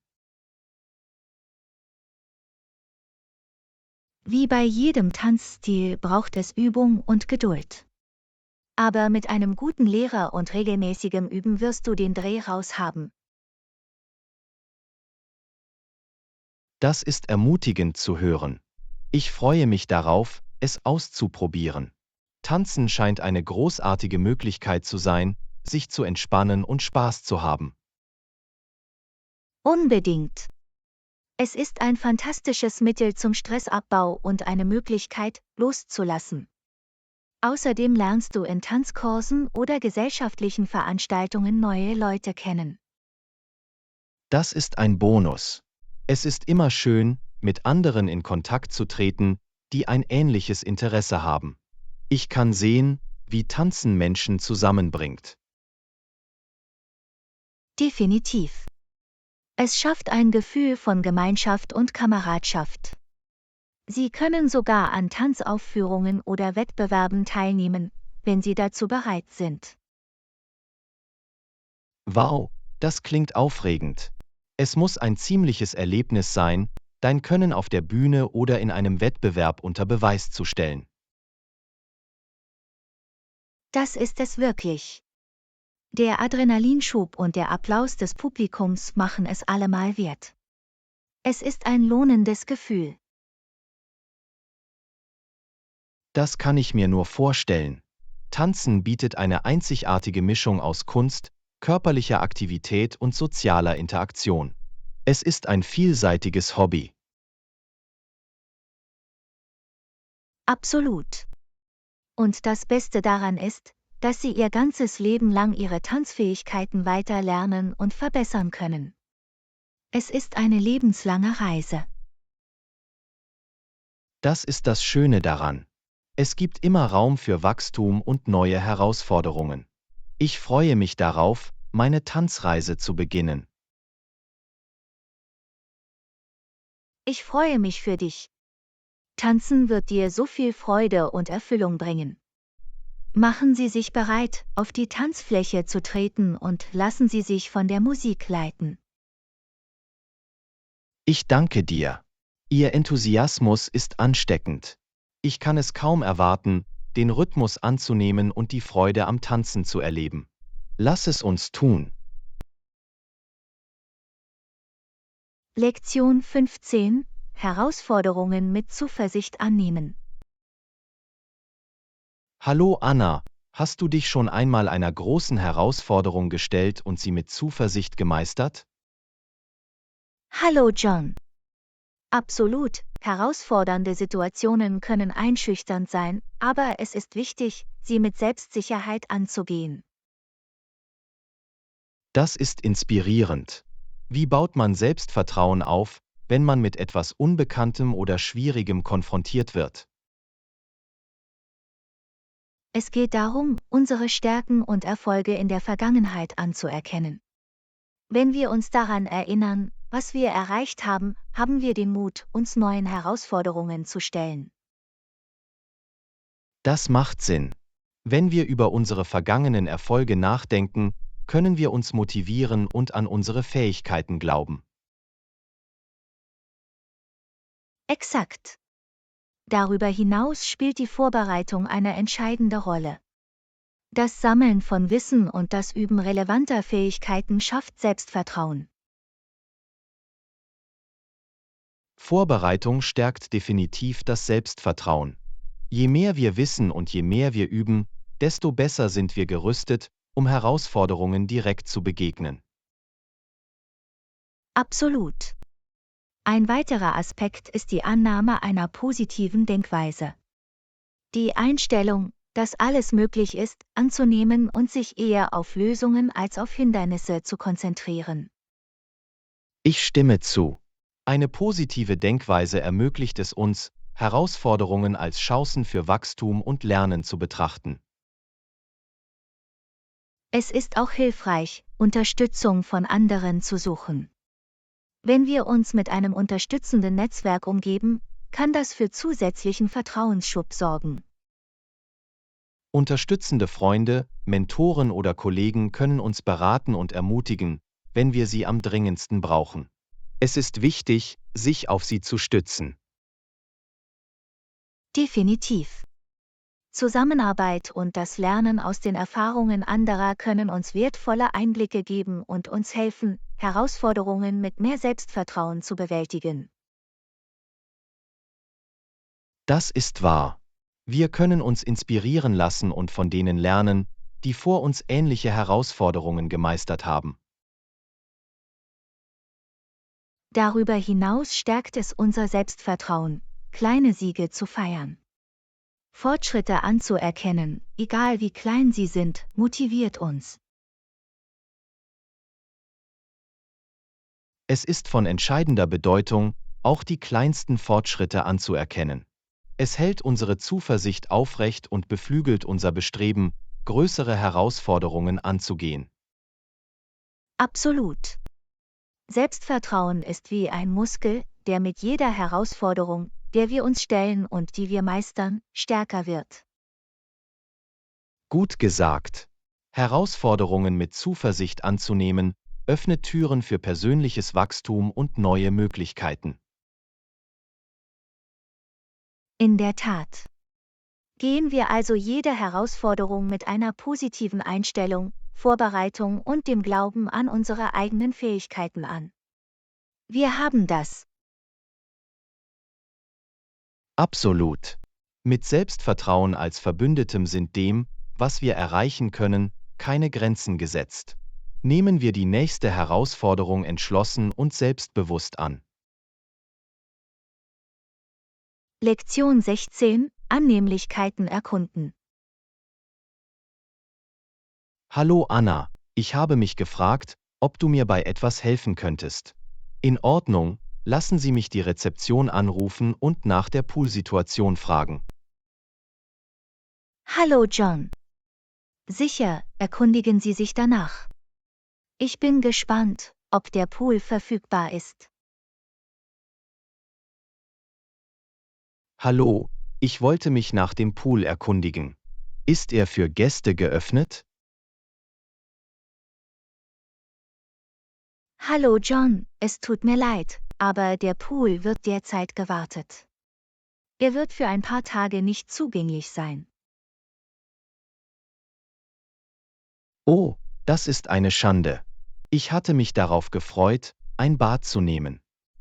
Wie bei jedem Tanzstil braucht es Übung und Geduld. Aber mit einem guten Lehrer und regelmäßigem Üben wirst du den Dreh raus haben. Das ist ermutigend zu hören. Ich freue mich darauf, es auszuprobieren. Tanzen scheint eine großartige Möglichkeit zu sein, sich zu entspannen und Spaß zu haben. Unbedingt. Es ist ein fantastisches Mittel zum Stressabbau und eine Möglichkeit, loszulassen. Außerdem lernst du in Tanzkursen oder gesellschaftlichen Veranstaltungen neue Leute kennen. Das ist ein Bonus. Es ist immer schön, mit anderen in Kontakt zu treten, die ein ähnliches Interesse haben. Ich kann sehen, wie Tanzen Menschen zusammenbringt. Definitiv. Es schafft ein Gefühl von Gemeinschaft und Kameradschaft. Sie können sogar an Tanzaufführungen oder Wettbewerben teilnehmen, wenn Sie dazu bereit sind. Wow, das klingt aufregend. Es muss ein ziemliches Erlebnis sein, dein Können auf der Bühne oder in einem Wettbewerb unter Beweis zu stellen. Das ist es wirklich. Der Adrenalinschub und der Applaus des Publikums machen es allemal wert. Es ist ein lohnendes Gefühl. Das kann ich mir nur vorstellen. Tanzen bietet eine einzigartige Mischung aus Kunst, körperlicher Aktivität und sozialer Interaktion. Es ist ein vielseitiges Hobby. Absolut. Und das Beste daran ist, dass Sie Ihr ganzes Leben lang Ihre Tanzfähigkeiten weiter lernen und verbessern können. Es ist eine lebenslange Reise. Das ist das Schöne daran. Es gibt immer Raum für Wachstum und neue Herausforderungen. Ich freue mich darauf, meine Tanzreise zu beginnen. Ich freue mich für dich. Tanzen wird dir so viel Freude und Erfüllung bringen. Machen Sie sich bereit, auf die Tanzfläche zu treten und lassen Sie sich von der Musik leiten. Ich danke dir. Ihr Enthusiasmus ist ansteckend. Ich kann es kaum erwarten, den Rhythmus anzunehmen und die Freude am Tanzen zu erleben. Lass es uns tun. Lektion 15: Herausforderungen mit Zuversicht annehmen. Hallo Anna, hast du dich schon einmal einer großen Herausforderung gestellt und sie mit Zuversicht gemeistert? Hallo John. Absolut, herausfordernde Situationen können einschüchternd sein, aber es ist wichtig, sie mit Selbstsicherheit anzugehen. Das ist inspirierend. Wie baut man Selbstvertrauen auf, wenn man mit etwas Unbekanntem oder Schwierigem konfrontiert wird? Es geht darum, unsere Stärken und Erfolge in der Vergangenheit anzuerkennen. Wenn wir uns daran erinnern, was wir erreicht haben, haben wir den Mut, uns neuen Herausforderungen zu stellen. Das macht Sinn. Wenn wir über unsere vergangenen Erfolge nachdenken, können wir uns motivieren und an unsere Fähigkeiten glauben. Exakt. Darüber hinaus spielt die Vorbereitung eine entscheidende Rolle. Das Sammeln von Wissen und das Üben relevanter Fähigkeiten schafft Selbstvertrauen. Vorbereitung stärkt definitiv das Selbstvertrauen. Je mehr wir wissen und je mehr wir üben, desto besser sind wir gerüstet, um Herausforderungen direkt zu begegnen. Absolut. Ein weiterer Aspekt ist die Annahme einer positiven Denkweise. Die Einstellung, dass alles möglich ist, anzunehmen und sich eher auf Lösungen als auf Hindernisse zu konzentrieren. Ich stimme zu. Eine positive Denkweise ermöglicht es uns, Herausforderungen als Chancen für Wachstum und Lernen zu betrachten. Es ist auch hilfreich, Unterstützung von anderen zu suchen. Wenn wir uns mit einem unterstützenden Netzwerk umgeben, kann das für zusätzlichen Vertrauensschub sorgen. Unterstützende Freunde, Mentoren oder Kollegen können uns beraten und ermutigen, wenn wir sie am dringendsten brauchen. Es ist wichtig, sich auf sie zu stützen. Definitiv. Zusammenarbeit und das Lernen aus den Erfahrungen anderer können uns wertvolle Einblicke geben und uns helfen, Herausforderungen mit mehr Selbstvertrauen zu bewältigen. Das ist wahr. Wir können uns inspirieren lassen und von denen lernen, die vor uns ähnliche Herausforderungen gemeistert haben. Darüber hinaus stärkt es unser Selbstvertrauen, kleine Siege zu feiern. Fortschritte anzuerkennen, egal wie klein sie sind, motiviert uns. Es ist von entscheidender Bedeutung, auch die kleinsten Fortschritte anzuerkennen. Es hält unsere Zuversicht aufrecht und beflügelt unser Bestreben, größere Herausforderungen anzugehen. Absolut. Selbstvertrauen ist wie ein Muskel, der mit jeder Herausforderung, der wir uns stellen und die wir meistern, stärker wird. Gut gesagt. Herausforderungen mit Zuversicht anzunehmen, öffnet Türen für persönliches Wachstum und neue Möglichkeiten. In der Tat. Gehen wir also jede Herausforderung mit einer positiven Einstellung, Vorbereitung und dem Glauben an unsere eigenen Fähigkeiten an. Wir haben das. Absolut. Mit Selbstvertrauen als Verbündetem sind dem, was wir erreichen können, keine Grenzen gesetzt. Nehmen wir die nächste Herausforderung entschlossen und selbstbewusst an. Lektion 16: Annehmlichkeiten erkunden. Hallo Anna, ich habe mich gefragt, ob du mir bei etwas helfen könntest. In Ordnung, lassen Sie mich die Rezeption anrufen und nach der Poolsituation fragen. Hallo John. Sicher, erkundigen Sie sich danach. Ich bin gespannt, ob der Pool verfügbar ist. Hallo, ich wollte mich nach dem Pool erkundigen. Ist er für Gäste geöffnet? Hallo John, es tut mir leid, aber der Pool wird derzeit gewartet. Er wird für ein paar Tage nicht zugänglich sein. Oh, das ist eine Schande. Ich hatte mich darauf gefreut, ein Bad zu nehmen.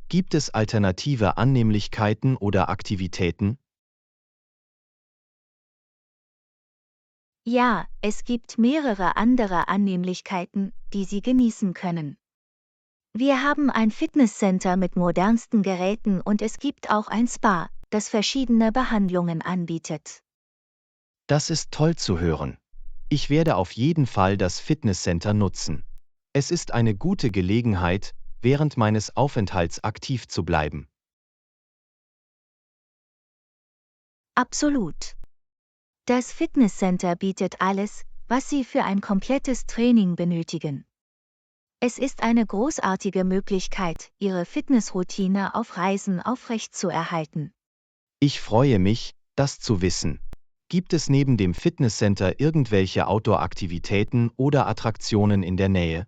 Gibt es alternative Annehmlichkeiten oder Aktivitäten? Ja, es gibt mehrere andere Annehmlichkeiten, die Sie genießen können. Wir haben ein Fitnesscenter mit modernsten Geräten und es gibt auch ein Spa, das verschiedene Behandlungen anbietet. Das ist toll zu hören. Ich werde auf jeden Fall das Fitnesscenter nutzen. Es ist eine gute Gelegenheit, während meines Aufenthalts aktiv zu bleiben. Absolut. Das Fitnesscenter bietet alles, was Sie für ein komplettes Training benötigen. Es ist eine großartige Möglichkeit, Ihre Fitnessroutine auf Reisen aufrechtzuerhalten. Ich freue mich, das zu wissen. Gibt es neben dem Fitnesscenter irgendwelche Outdoor-Aktivitäten oder Attraktionen in der Nähe?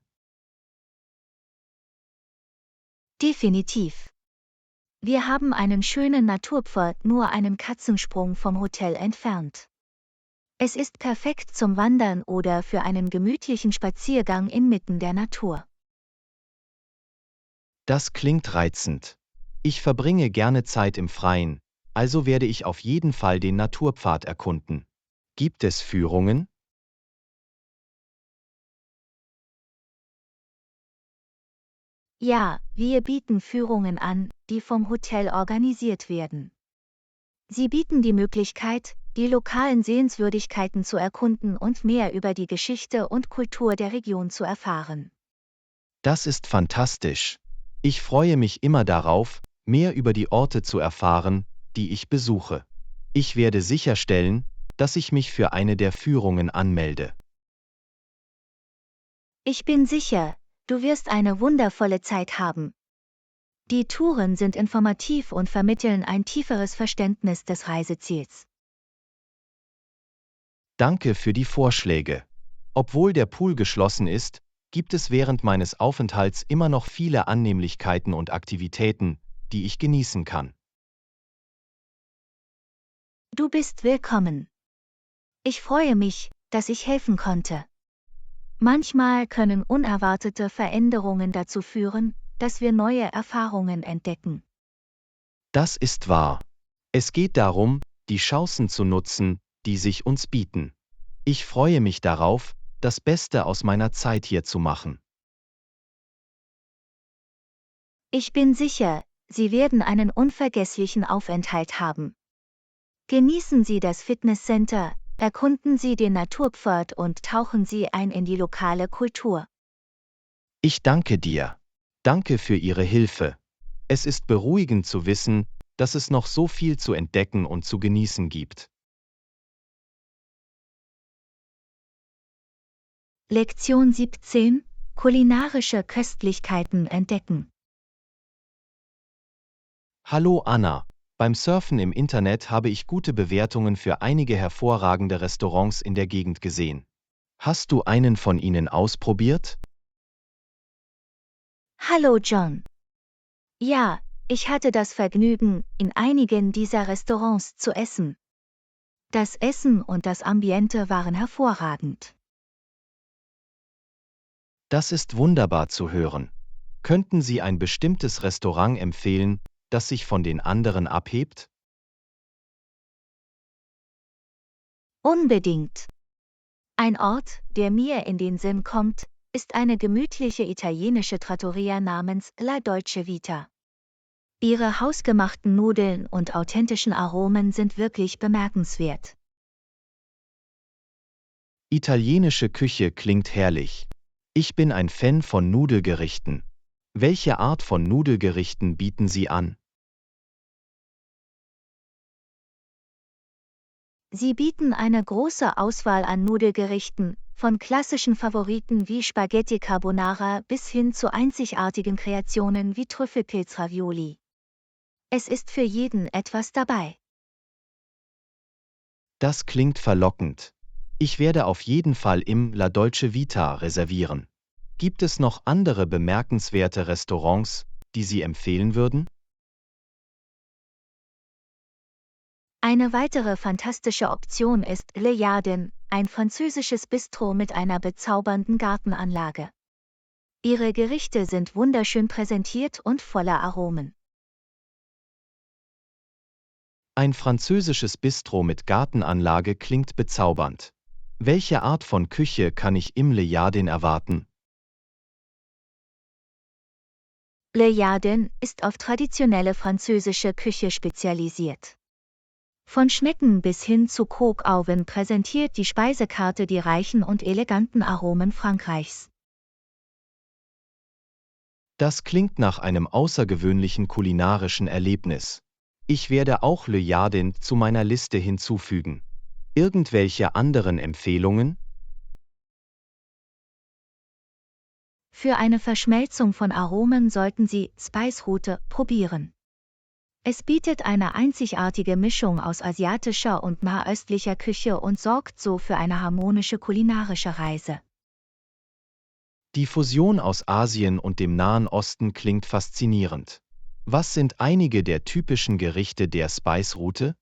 Definitiv. Wir haben einen schönen Naturpfad nur einen Katzensprung vom Hotel entfernt. Es ist perfekt zum Wandern oder für einen gemütlichen Spaziergang inmitten der Natur. Das klingt reizend. Ich verbringe gerne Zeit im Freien, also werde ich auf jeden Fall den Naturpfad erkunden. Gibt es Führungen? Ja, wir bieten Führungen an, die vom Hotel organisiert werden. Sie bieten die Möglichkeit, die lokalen Sehenswürdigkeiten zu erkunden und mehr über die Geschichte und Kultur der Region zu erfahren. Das ist fantastisch. Ich freue mich immer darauf, mehr über die Orte zu erfahren, die ich besuche. Ich werde sicherstellen, dass ich mich für eine der Führungen anmelde. Ich bin sicher, du wirst eine wundervolle Zeit haben. Die Touren sind informativ und vermitteln ein tieferes Verständnis des Reiseziels. Danke für die Vorschläge. Obwohl der Pool geschlossen ist, gibt es während meines Aufenthalts immer noch viele Annehmlichkeiten und Aktivitäten, die ich genießen kann. Du bist willkommen. Ich freue mich, dass ich helfen konnte. Manchmal können unerwartete Veränderungen dazu führen, dass wir neue Erfahrungen entdecken. Das ist wahr. Es geht darum, die Chancen zu nutzen, die sich uns bieten. Ich freue mich darauf, das Beste aus meiner Zeit hier zu machen. Ich bin sicher, Sie werden einen unvergesslichen Aufenthalt haben. Genießen Sie das Fitnesscenter, erkunden Sie den Naturpfad und tauchen Sie ein in die lokale Kultur. Ich danke dir. Danke für Ihre Hilfe. Es ist beruhigend zu wissen, dass es noch so viel zu entdecken und zu genießen gibt. Lektion 17: Kulinarische Köstlichkeiten entdecken. Hallo Anna. Beim Surfen im Internet habe ich gute Bewertungen für einige hervorragende Restaurants in der Gegend gesehen. Hast du einen von ihnen ausprobiert? Hallo John. Ja, ich hatte das Vergnügen, in einigen dieser Restaurants zu essen. Das Essen und das Ambiente waren hervorragend. Das ist wunderbar zu hören. Könnten Sie ein bestimmtes Restaurant empfehlen, das sich von den anderen abhebt? Unbedingt. Ein Ort, der mir in den Sinn kommt, ist eine gemütliche italienische Trattoria namens La Dolce Vita. Ihre hausgemachten Nudeln und authentischen Aromen sind wirklich bemerkenswert. Italienische Küche klingt herrlich. Ich bin ein Fan von Nudelgerichten. Welche Art von Nudelgerichten bieten Sie an? Sie bieten eine große Auswahl an Nudelgerichten, von klassischen Favoriten wie Spaghetti Carbonara bis hin zu einzigartigen Kreationen wie Trüffelpilz-Ravioli. Es ist für jeden etwas dabei. Das klingt verlockend. Ich werde auf jeden Fall im La Dolce Vita reservieren. Gibt es noch andere bemerkenswerte Restaurants, die Sie empfehlen würden? Eine weitere fantastische Option ist Le Jardin, ein französisches Bistro mit einer bezaubernden Gartenanlage. Ihre Gerichte sind wunderschön präsentiert und voller Aromen. Ein französisches Bistro mit Gartenanlage klingt bezaubernd. Welche Art von Küche kann ich im Le Jardin erwarten? Le Jardin ist auf traditionelle französische Küche spezialisiert. Von Schnecken bis hin zu Coq-Au-Vin präsentiert die Speisekarte die reichen und eleganten Aromen Frankreichs. Das klingt nach einem außergewöhnlichen kulinarischen Erlebnis. Ich werde auch Le Jardin zu meiner Liste hinzufügen. Irgendwelche anderen Empfehlungen? Für eine Verschmelzung von Aromen sollten Sie Spice Route probieren. Es bietet eine einzigartige Mischung aus asiatischer und nahöstlicher Küche und sorgt so für eine harmonische kulinarische Reise. Die Fusion aus Asien und dem Nahen Osten klingt faszinierend. Was sind einige der typischen Gerichte der Spice-Route?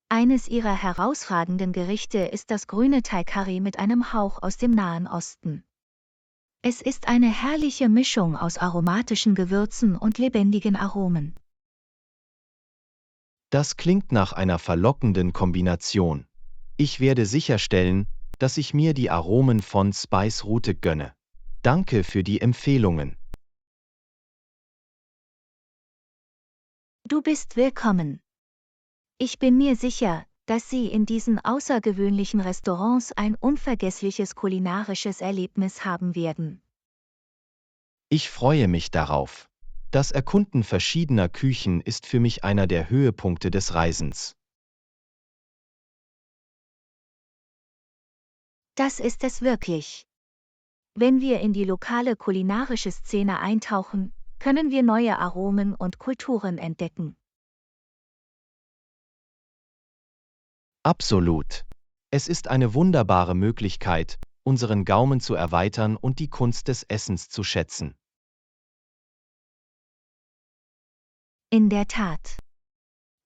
Eines ihrer herausragenden Gerichte ist das grüne Thai-Curry mit einem Hauch aus dem Nahen Osten. Es ist eine herrliche Mischung aus aromatischen Gewürzen und lebendigen Aromen. Das klingt nach einer verlockenden Kombination. Ich werde sicherstellen, dass ich mir die Aromen von Spice-Route gönne. Danke für die Empfehlungen. Du bist willkommen. Ich bin mir sicher, dass Sie in diesen außergewöhnlichen Restaurants ein unvergessliches kulinarisches Erlebnis haben werden. Ich freue mich darauf. Das Erkunden verschiedener Küchen ist für mich einer der Höhepunkte des Reisens. Das ist es wirklich. Wenn wir in die lokale kulinarische Szene eintauchen, können wir neue Aromen und Kulturen entdecken. Absolut. Es ist eine wunderbare Möglichkeit, unseren Gaumen zu erweitern und die Kunst des Essens zu schätzen. In der Tat.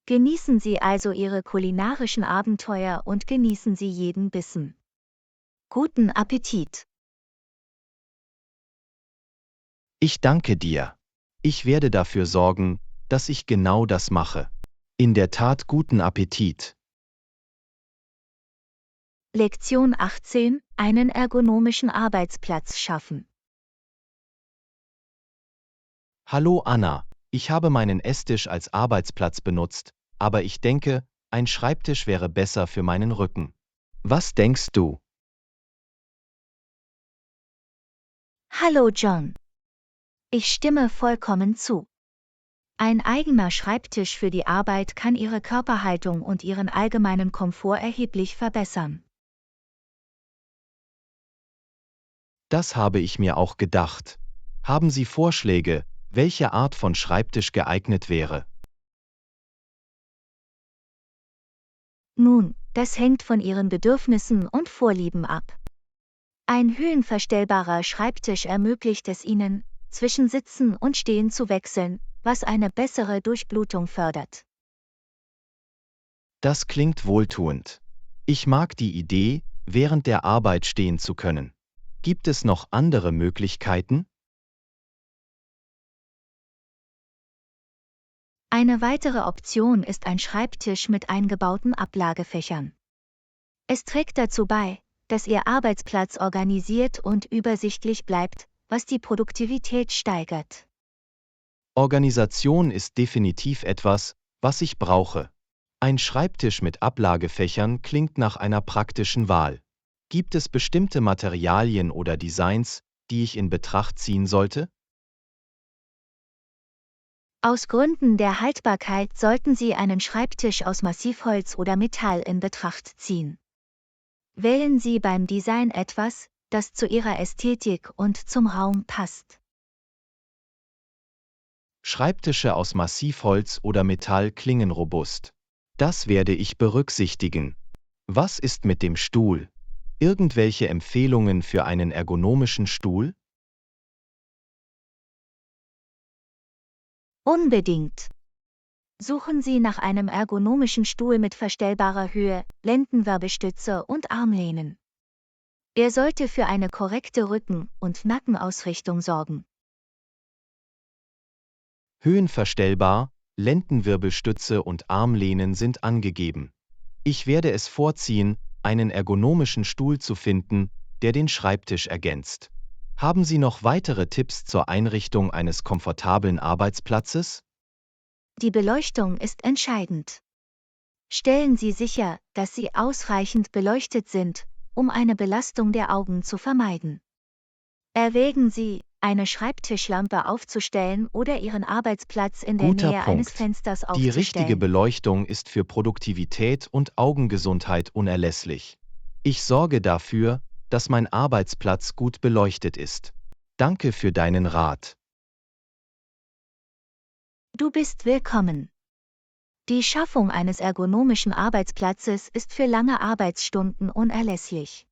Genießen Sie also Ihre kulinarischen Abenteuer und genießen Sie jeden Bissen. Guten Appetit! Ich danke dir. Ich werde dafür sorgen, dass ich genau das mache. In der Tat guten Appetit. Lektion 18: Einen ergonomischen Arbeitsplatz schaffen. Hallo Anna, ich habe meinen Esstisch als Arbeitsplatz benutzt, aber ich denke, ein Schreibtisch wäre besser für meinen Rücken. Was denkst du? Hallo John. Ich stimme vollkommen zu. Ein eigener Schreibtisch für die Arbeit kann Ihre Körperhaltung und Ihren allgemeinen Komfort erheblich verbessern. Das habe ich mir auch gedacht. Haben Sie Vorschläge, welche Art von Schreibtisch geeignet wäre? Nun, das hängt von Ihren Bedürfnissen und Vorlieben ab. Ein höhenverstellbarer Schreibtisch ermöglicht es Ihnen, zwischen Sitzen und Stehen zu wechseln, was eine bessere Durchblutung fördert. Das klingt wohltuend. Ich mag die Idee, während der Arbeit stehen zu können. Gibt es noch andere Möglichkeiten? Eine weitere Option ist ein Schreibtisch mit eingebauten Ablagefächern. Es trägt dazu bei, dass Ihr Arbeitsplatz organisiert und übersichtlich bleibt, was die Produktivität steigert. Organisation ist definitiv etwas, was ich brauche. Ein Schreibtisch mit Ablagefächern klingt nach einer praktischen Wahl. Gibt es bestimmte Materialien oder Designs, die ich in Betracht ziehen sollte? Aus Gründen der Haltbarkeit sollten Sie einen Schreibtisch aus Massivholz oder Metall in Betracht ziehen. Wählen Sie beim Design etwas, das zu Ihrer Ästhetik und zum Raum passt. Schreibtische aus Massivholz oder Metall klingen robust. Das werde ich berücksichtigen. Was ist mit dem Stuhl? Irgendwelche Empfehlungen für einen ergonomischen Stuhl? Unbedingt. Suchen Sie nach einem ergonomischen Stuhl mit verstellbarer Höhe, Lendenwirbelstütze und Armlehnen. Er sollte für eine korrekte Rücken- und Nackenausrichtung sorgen. Höhenverstellbar, Lendenwirbelstütze und Armlehnen sind angegeben. Ich werde es vorziehen, einen ergonomischen Stuhl zu finden, der den Schreibtisch ergänzt. Haben Sie noch weitere Tipps zur Einrichtung eines komfortablen Arbeitsplatzes? Die Beleuchtung ist entscheidend. Stellen Sie sicher, dass Sie ausreichend beleuchtet sind, um eine Belastung der Augen zu vermeiden. Erwägen Sie, eine Schreibtischlampe aufzustellen oder Ihren Arbeitsplatz in der Guter Nähe eines Punkt. Fensters Die richtige aufzustellen. Beleuchtung ist für Produktivität und Augengesundheit unerlässlich. Ich sorge dafür, dass mein Arbeitsplatz gut beleuchtet ist. Danke für deinen Rat. Du bist willkommen. Die Schaffung eines ergonomischen Arbeitsplatzes ist für lange Arbeitsstunden unerlässlich.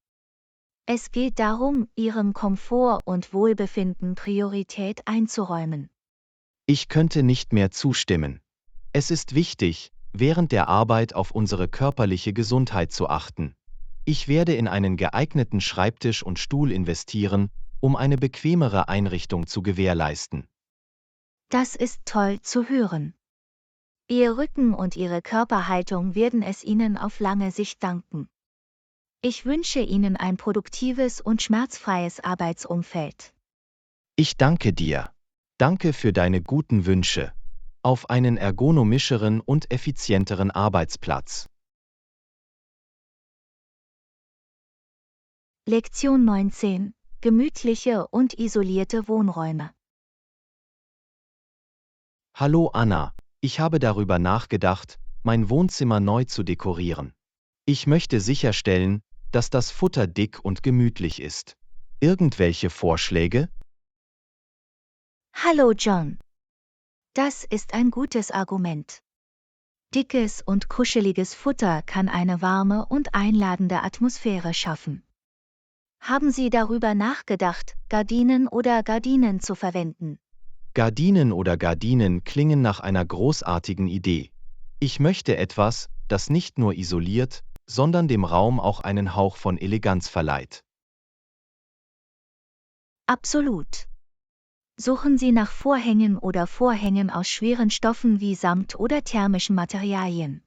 Es geht darum, Ihrem Komfort und Wohlbefinden Priorität einzuräumen. Ich könnte nicht mehr zustimmen. Es ist wichtig, während der Arbeit auf unsere körperliche Gesundheit zu achten. Ich werde in einen geeigneten Schreibtisch und Stuhl investieren, um eine bequemere Einrichtung zu gewährleisten. Das ist toll zu hören. Ihr Rücken und Ihre Körperhaltung werden es Ihnen auf lange Sicht danken. Ich wünsche Ihnen ein produktives und schmerzfreies Arbeitsumfeld. Ich danke dir. Danke für deine guten Wünsche. Auf einen ergonomischeren und effizienteren Arbeitsplatz. Lektion 19: Gemütliche und isolierte Wohnräume. Hallo Anna, ich habe darüber nachgedacht, mein Wohnzimmer neu zu dekorieren. Ich möchte sicherstellen, dass das Futter dick und gemütlich ist. Irgendwelche Vorschläge? Hallo John. Das ist ein gutes Argument. Dickes und kuscheliges Futter kann eine warme und einladende Atmosphäre schaffen. Haben Sie darüber nachgedacht, Gardinen oder Gardinen zu verwenden? Gardinen oder Gardinen klingen nach einer großartigen Idee. Ich möchte etwas, das nicht nur isoliert, sondern dem Raum auch einen Hauch von Eleganz verleiht. Absolut. Suchen Sie nach Vorhängen oder Vorhängen aus schweren Stoffen wie Samt oder thermischen Materialien.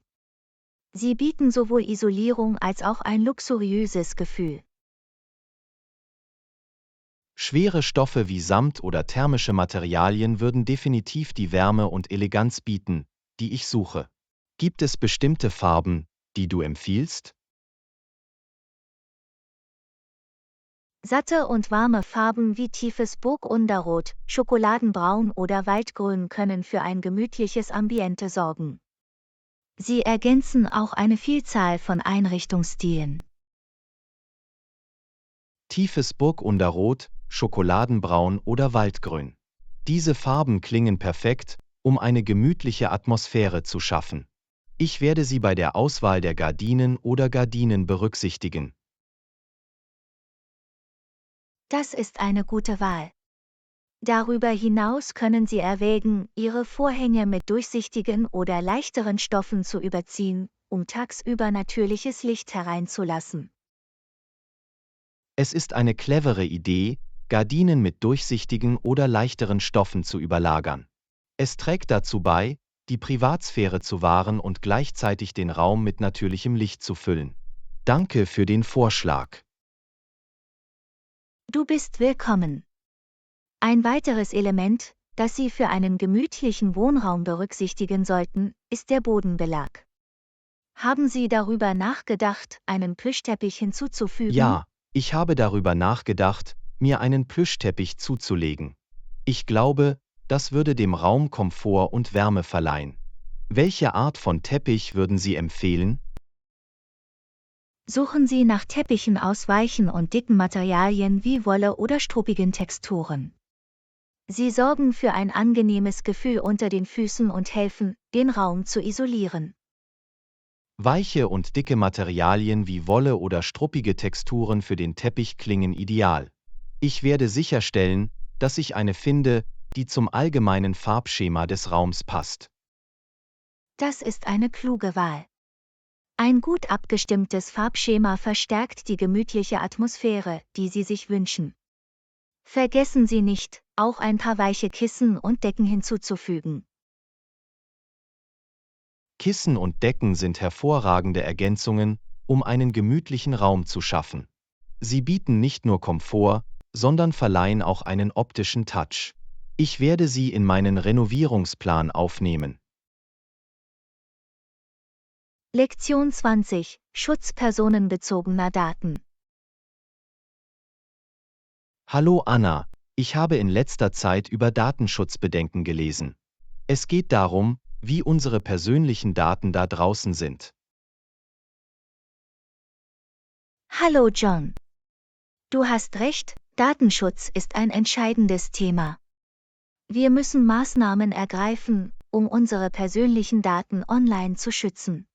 Sie bieten sowohl Isolierung als auch ein luxuriöses Gefühl. Schwere Stoffe wie Samt oder thermische Materialien würden definitiv die Wärme und Eleganz bieten, die ich suche. Gibt es bestimmte Farben, die du empfiehlst? Satte und warme Farben wie tiefes Burgunderrot, Schokoladenbraun oder Waldgrün können für ein gemütliches Ambiente sorgen. Sie ergänzen auch eine Vielzahl von Einrichtungsstilen. Tiefes Burgunderrot, Schokoladenbraun oder Waldgrün. Diese Farben klingen perfekt, um eine gemütliche Atmosphäre zu schaffen. Ich werde sie bei der Auswahl der Gardinen oder Gardinen berücksichtigen. Das ist eine gute Wahl. Darüber hinaus können Sie erwägen, Ihre Vorhänge mit durchsichtigen oder leichteren Stoffen zu überziehen, um tagsüber natürliches Licht hereinzulassen. Es ist eine clevere Idee, Gardinen mit durchsichtigen oder leichteren Stoffen zu überlagern. Es trägt dazu bei, die Privatsphäre zu wahren und gleichzeitig den Raum mit natürlichem Licht zu füllen. Danke für den Vorschlag. Du bist willkommen. Ein weiteres Element, das Sie für einen gemütlichen Wohnraum berücksichtigen sollten, ist der Bodenbelag. Haben Sie darüber nachgedacht, einen Plüschteppich hinzuzufügen? Ja, ich habe darüber nachgedacht, mir einen Plüschteppich zuzulegen. Ich glaube, das würde dem Raum Komfort und Wärme verleihen. Welche Art von Teppich würden Sie empfehlen? Suchen Sie nach Teppichen aus weichen und dicken Materialien wie Wolle oder struppigen Texturen. Sie sorgen für ein angenehmes Gefühl unter den Füßen und helfen, den Raum zu isolieren. Weiche und dicke Materialien wie Wolle oder struppige Texturen für den Teppich klingen ideal. Ich werde sicherstellen, dass ich eine finde, die zum allgemeinen Farbschema des Raums passt. Das ist eine kluge Wahl. Ein gut abgestimmtes Farbschema verstärkt die gemütliche Atmosphäre, die Sie sich wünschen. Vergessen Sie nicht, auch ein paar weiche Kissen und Decken hinzuzufügen. Kissen und Decken sind hervorragende Ergänzungen, um einen gemütlichen Raum zu schaffen. Sie bieten nicht nur Komfort, sondern verleihen auch einen optischen Touch. Ich werde sie in meinen Renovierungsplan aufnehmen. Lektion 20: Schutz personenbezogener Daten. Hallo Anna, ich habe in letzter Zeit über Datenschutzbedenken gelesen. Es geht darum, wie unsere persönlichen Daten da draußen sind. Hallo John. Du hast recht, Datenschutz ist ein entscheidendes Thema. Wir müssen Maßnahmen ergreifen, um unsere persönlichen Daten online zu schützen.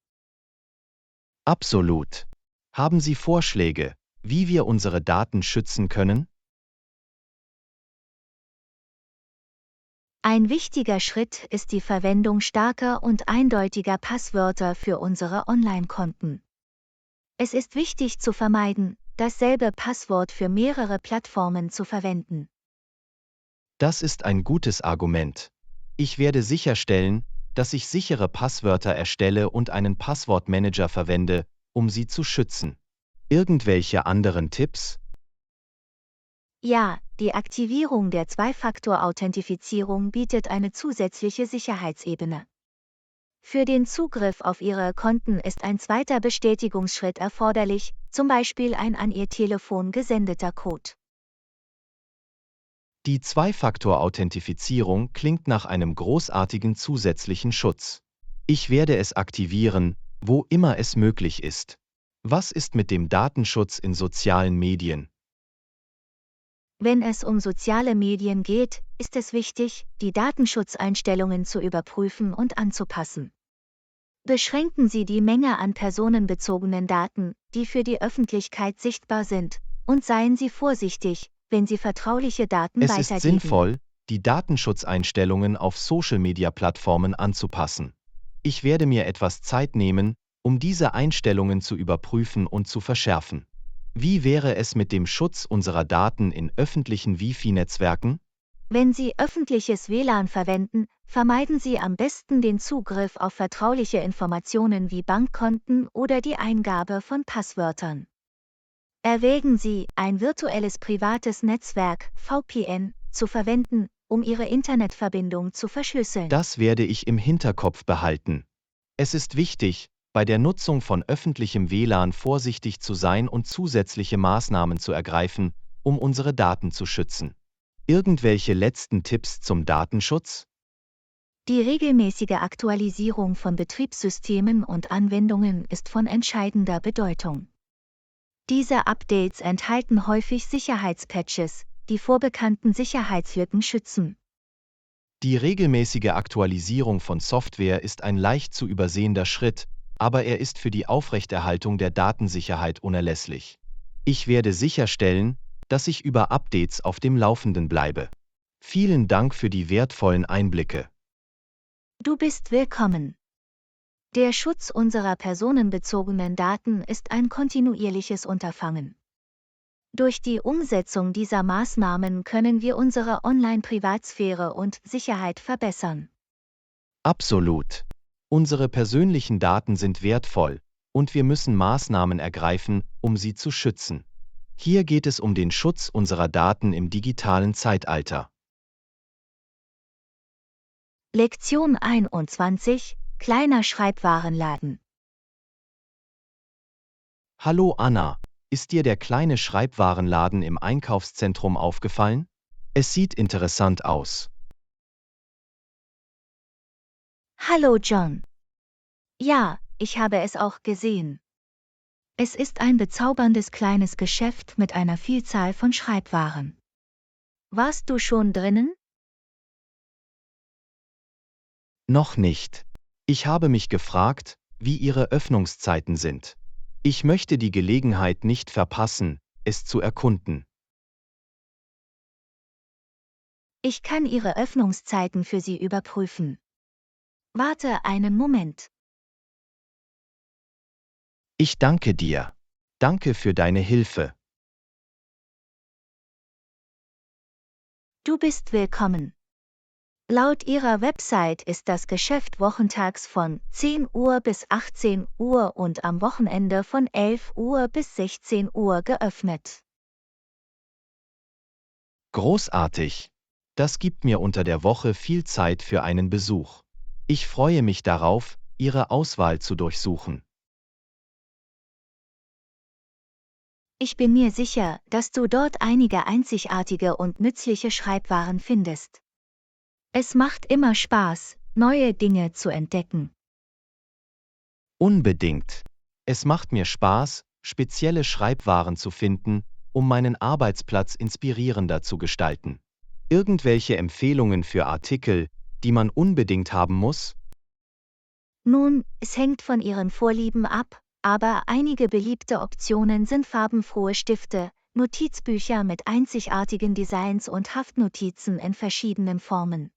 Absolut. Haben Sie Vorschläge, wie wir unsere Daten schützen können? Ein wichtiger Schritt ist die Verwendung starker und eindeutiger Passwörter für unsere Online-Konten. Es ist wichtig zu vermeiden, dasselbe Passwort für mehrere Plattformen zu verwenden. Das ist ein gutes Argument. Ich werde sicherstellen, dass ich sichere Passwörter erstelle und einen Passwortmanager verwende, um sie zu schützen. Irgendwelche anderen Tipps? Ja, die Aktivierung der Zwei-Faktor-Authentifizierung bietet eine zusätzliche Sicherheitsebene. Für den Zugriff auf Ihre Konten ist ein zweiter Bestätigungsschritt erforderlich, zum Beispiel ein an Ihr Telefon gesendeter Code. Die Zwei-Faktor-Authentifizierung klingt nach einem großartigen zusätzlichen Schutz. Ich werde es aktivieren, wo immer es möglich ist. Was ist mit dem Datenschutz in sozialen Medien? Wenn es um soziale Medien geht, ist es wichtig, die Datenschutzeinstellungen zu überprüfen und anzupassen. Beschränken Sie die Menge an personenbezogenen Daten, die für die Öffentlichkeit sichtbar sind, und seien Sie vorsichtig, wenn Sie vertrauliche Daten Es ist weitergeben. sinnvoll, die Datenschutzeinstellungen auf Social-Media-Plattformen anzupassen. Ich werde mir etwas Zeit nehmen, um diese Einstellungen zu überprüfen und zu verschärfen. Wie wäre es mit dem Schutz unserer Daten in öffentlichen Wi-Fi-Netzwerken? Wenn Sie öffentliches WLAN verwenden, vermeiden Sie am besten den Zugriff auf vertrauliche Informationen wie Bankkonten oder die Eingabe von Passwörtern. Erwägen Sie, ein virtuelles privates Netzwerk, VPN, zu verwenden, um Ihre Internetverbindung zu verschlüsseln. Das werde ich im Hinterkopf behalten. Es ist wichtig, bei der Nutzung von öffentlichem WLAN vorsichtig zu sein und zusätzliche Maßnahmen zu ergreifen, um unsere Daten zu schützen. Irgendwelche letzten Tipps zum Datenschutz? Die regelmäßige Aktualisierung von Betriebssystemen und Anwendungen ist von entscheidender Bedeutung. Diese Updates enthalten häufig Sicherheitspatches, die vor bekannten Sicherheitslücken schützen. Die regelmäßige Aktualisierung von Software ist ein leicht zu übersehender Schritt, aber er ist für die Aufrechterhaltung der Datensicherheit unerlässlich. Ich werde sicherstellen, dass ich über Updates auf dem Laufenden bleibe. Vielen Dank für die wertvollen Einblicke. Du bist willkommen. Der Schutz unserer personenbezogenen Daten ist ein kontinuierliches Unterfangen. Durch die Umsetzung dieser Maßnahmen können wir unsere Online-Privatsphäre und Sicherheit verbessern. Absolut. Unsere persönlichen Daten sind wertvoll, und wir müssen Maßnahmen ergreifen, um sie zu schützen. Hier geht es um den Schutz unserer Daten im digitalen Zeitalter. Lektion 21: Kleiner Schreibwarenladen. Hallo Anna, ist dir der kleine Schreibwarenladen im Einkaufszentrum aufgefallen? Es sieht interessant aus. Hallo John. Ja, ich habe es auch gesehen. Es ist ein bezauberndes kleines Geschäft mit einer Vielzahl von Schreibwaren. Warst du schon drinnen? Noch nicht. Ich habe mich gefragt, wie ihre Öffnungszeiten sind. Ich möchte die Gelegenheit nicht verpassen, es zu erkunden. Ich kann Ihre Öffnungszeiten für Sie überprüfen. Warte einen Moment. Ich danke dir. Danke für deine Hilfe. Du bist willkommen. Laut Ihrer Website ist das Geschäft wochentags von 10 Uhr bis 18 Uhr und am Wochenende von 11 Uhr bis 16 Uhr geöffnet. Großartig. Das gibt mir unter der Woche viel Zeit für einen Besuch. Ich freue mich darauf, Ihre Auswahl zu durchsuchen. Ich bin mir sicher, dass du dort einige einzigartige und nützliche Schreibwaren findest. Es macht immer Spaß, neue Dinge zu entdecken. Unbedingt. Es macht mir Spaß, spezielle Schreibwaren zu finden, um meinen Arbeitsplatz inspirierender zu gestalten. Irgendwelche Empfehlungen für Artikel, die man unbedingt haben muss? Nun, es hängt von Ihren Vorlieben ab, aber einige beliebte Optionen sind farbenfrohe Stifte, Notizbücher mit einzigartigen Designs und Haftnotizen in verschiedenen Formen.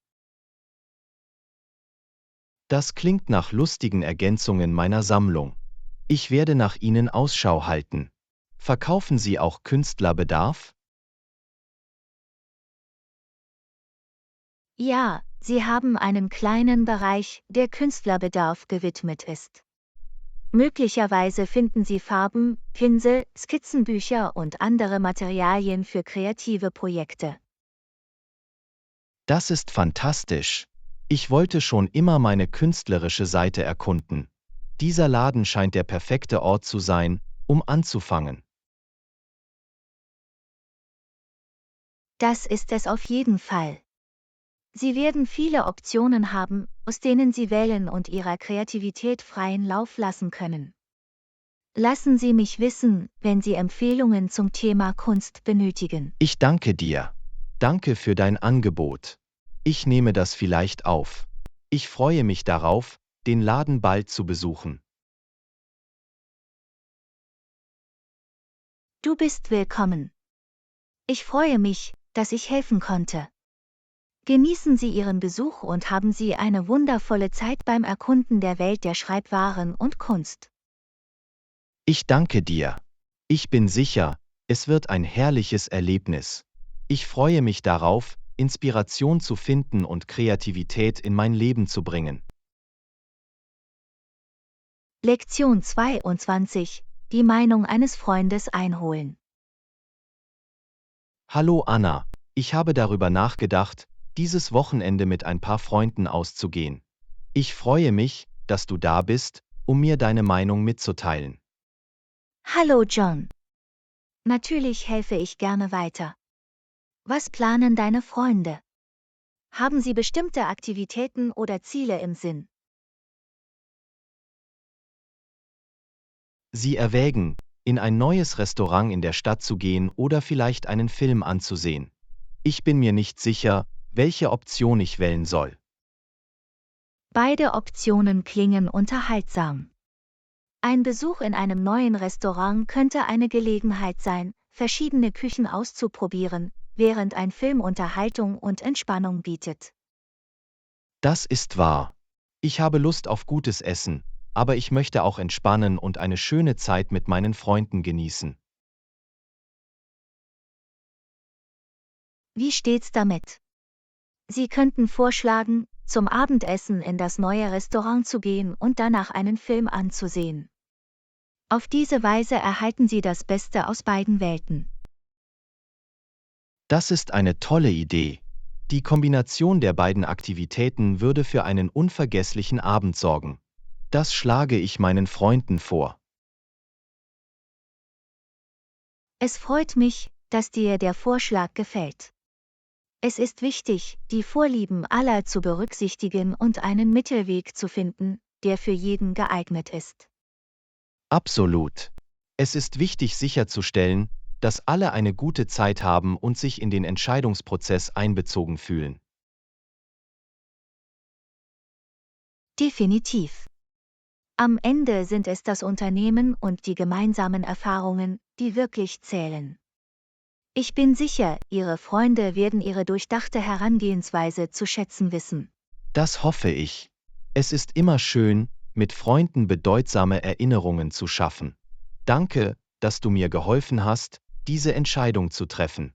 Das klingt nach lustigen Ergänzungen meiner Sammlung. Ich werde nach ihnen Ausschau halten. Verkaufen Sie auch Künstlerbedarf? Ja, Sie haben einen kleinen Bereich, der Künstlerbedarf gewidmet ist. Möglicherweise finden Sie Farben, Pinsel, Skizzenbücher und andere Materialien für kreative Projekte. Das ist fantastisch. Ich wollte schon immer meine künstlerische Seite erkunden. Dieser Laden scheint der perfekte Ort zu sein, um anzufangen. Das ist es auf jeden Fall. Sie werden viele Optionen haben, aus denen Sie wählen und Ihrer Kreativität freien Lauf lassen können. Lassen Sie mich wissen, wenn Sie Empfehlungen zum Thema Kunst benötigen. Ich danke dir. Danke für dein Angebot. Ich nehme das vielleicht auf. Ich freue mich darauf, den Laden bald zu besuchen. Du bist willkommen. Ich freue mich, dass ich helfen konnte. Genießen Sie Ihren Besuch und haben Sie eine wundervolle Zeit beim Erkunden der Welt der Schreibwaren und Kunst. Ich danke dir. Ich bin sicher, es wird ein herrliches Erlebnis. Ich freue mich darauf, Inspiration zu finden und Kreativität in mein Leben zu bringen. Lektion 22: Die Meinung eines Freundes einholen. Hallo Anna, ich habe darüber nachgedacht, dieses Wochenende mit ein paar Freunden auszugehen. Ich freue mich, dass du da bist, um mir deine Meinung mitzuteilen. Hallo John. Natürlich helfe ich gerne weiter. Was planen deine Freunde? Haben sie bestimmte Aktivitäten oder Ziele im Sinn? Sie erwägen, in ein neues Restaurant in der Stadt zu gehen oder vielleicht einen Film anzusehen. Ich bin mir nicht sicher, welche Option ich wählen soll. Beide Optionen klingen unterhaltsam. Ein Besuch in einem neuen Restaurant könnte eine Gelegenheit sein, verschiedene Küchen auszuprobieren, während ein Film Unterhaltung und Entspannung bietet. Das ist wahr. Ich habe Lust auf gutes Essen, aber ich möchte auch entspannen und eine schöne Zeit mit meinen Freunden genießen. Wie steht's damit? Sie könnten vorschlagen, zum Abendessen in das neue Restaurant zu gehen und danach einen Film anzusehen. Auf diese Weise erhalten Sie das Beste aus beiden Welten. Das ist eine tolle Idee. Die Kombination der beiden Aktivitäten würde für einen unvergesslichen Abend sorgen. Das schlage ich meinen Freunden vor. Es freut mich, dass dir der Vorschlag gefällt. Es ist wichtig, die Vorlieben aller zu berücksichtigen und einen Mittelweg zu finden, der für jeden geeignet ist. Absolut. Es ist wichtig sicherzustellen, dass alle eine gute Zeit haben und sich in den Entscheidungsprozess einbezogen fühlen. Definitiv. Am Ende sind es das Unternehmen und die gemeinsamen Erfahrungen, die wirklich zählen. Ich bin sicher, Ihre Freunde werden Ihre durchdachte Herangehensweise zu schätzen wissen. Das hoffe ich. Es ist immer schön, mit Freunden bedeutsame Erinnerungen zu schaffen. Danke, dass du mir geholfen hast, diese Entscheidung zu treffen.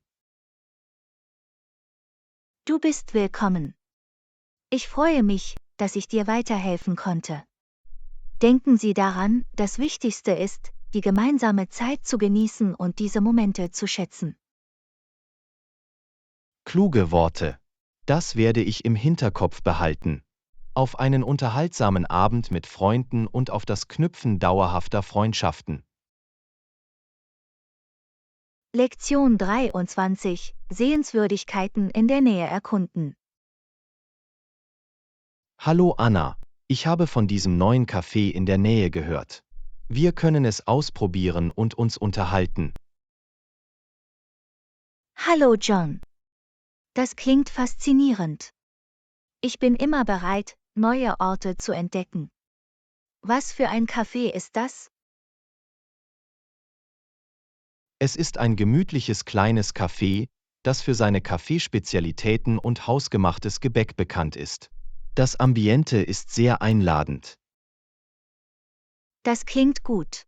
Du bist willkommen. Ich freue mich, dass ich dir weiterhelfen konnte. Denken Sie daran, das Wichtigste ist, die gemeinsame Zeit zu genießen und diese Momente zu schätzen. Kluge Worte. Das werde ich im Hinterkopf behalten. Auf einen unterhaltsamen Abend mit Freunden und auf das Knüpfen dauerhafter Freundschaften. Lektion 23: Sehenswürdigkeiten in der Nähe erkunden. Hallo Anna, ich habe von diesem neuen Café in der Nähe gehört. Wir können es ausprobieren und uns unterhalten. Hallo John. Das klingt faszinierend. Ich bin immer bereit, neue Orte zu entdecken. Was für ein Café ist das? Es ist ein gemütliches kleines Café, das für seine Kaffeespezialitäten und hausgemachtes Gebäck bekannt ist. Das Ambiente ist sehr einladend. Das klingt gut.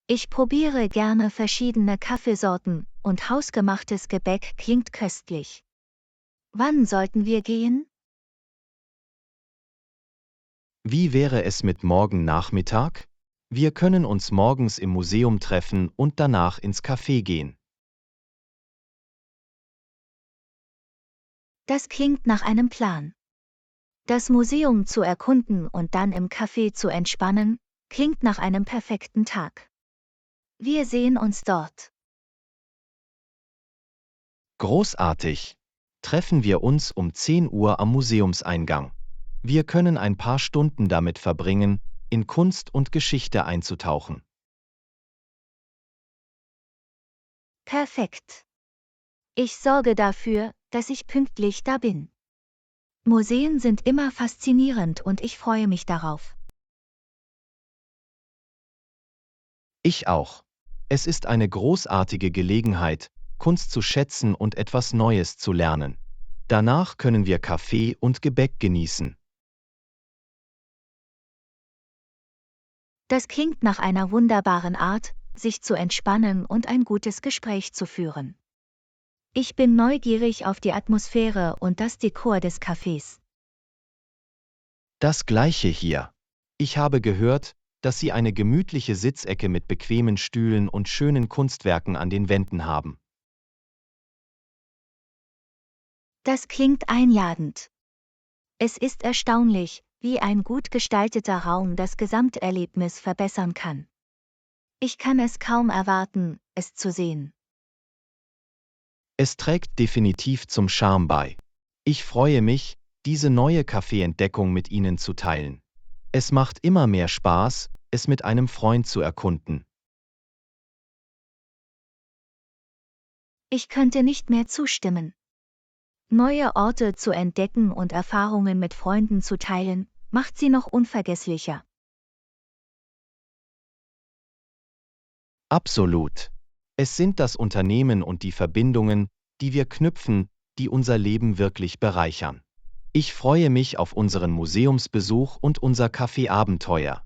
Ich probiere gerne verschiedene Kaffeesorten und hausgemachtes Gebäck klingt köstlich. Wann sollten wir gehen? Wie wäre es mit morgen Nachmittag? Wir können uns morgens im Museum treffen und danach ins Café gehen. Das klingt nach einem Plan. Das Museum zu erkunden und dann im Café zu entspannen, klingt nach einem perfekten Tag. Wir sehen uns dort. Großartig! Treffen wir uns um 10 Uhr am Museumseingang. Wir können ein paar Stunden damit verbringen, in Kunst und Geschichte einzutauchen. Perfekt. Ich sorge dafür, dass ich pünktlich da bin. Museen sind immer faszinierend und ich freue mich darauf. Ich auch. Es ist eine großartige Gelegenheit, Kunst zu schätzen und etwas Neues zu lernen. Danach können wir Kaffee und Gebäck genießen. Das klingt nach einer wunderbaren Art, sich zu entspannen und ein gutes Gespräch zu führen. Ich bin neugierig auf die Atmosphäre und das Dekor des Cafés. Das gleiche hier. Ich habe gehört, dass Sie eine gemütliche Sitzecke mit bequemen Stühlen und schönen Kunstwerken an den Wänden haben. Das klingt einladend. Es ist erstaunlich, wie ein gut gestalteter Raum das Gesamterlebnis verbessern kann. Ich kann es kaum erwarten, es zu sehen. Es trägt definitiv zum Charme bei. Ich freue mich, diese neue Kaffeeentdeckung mit Ihnen zu teilen. Es macht immer mehr Spaß, es mit einem Freund zu erkunden. Ich könnte nicht mehr zustimmen. Neue Orte zu entdecken und Erfahrungen mit Freunden zu teilen, macht sie noch unvergesslicher. Absolut. Es sind das Unternehmen und die Verbindungen, die wir knüpfen, die unser Leben wirklich bereichern. Ich freue mich auf unseren Museumsbesuch und unser Kaffeeabenteuer.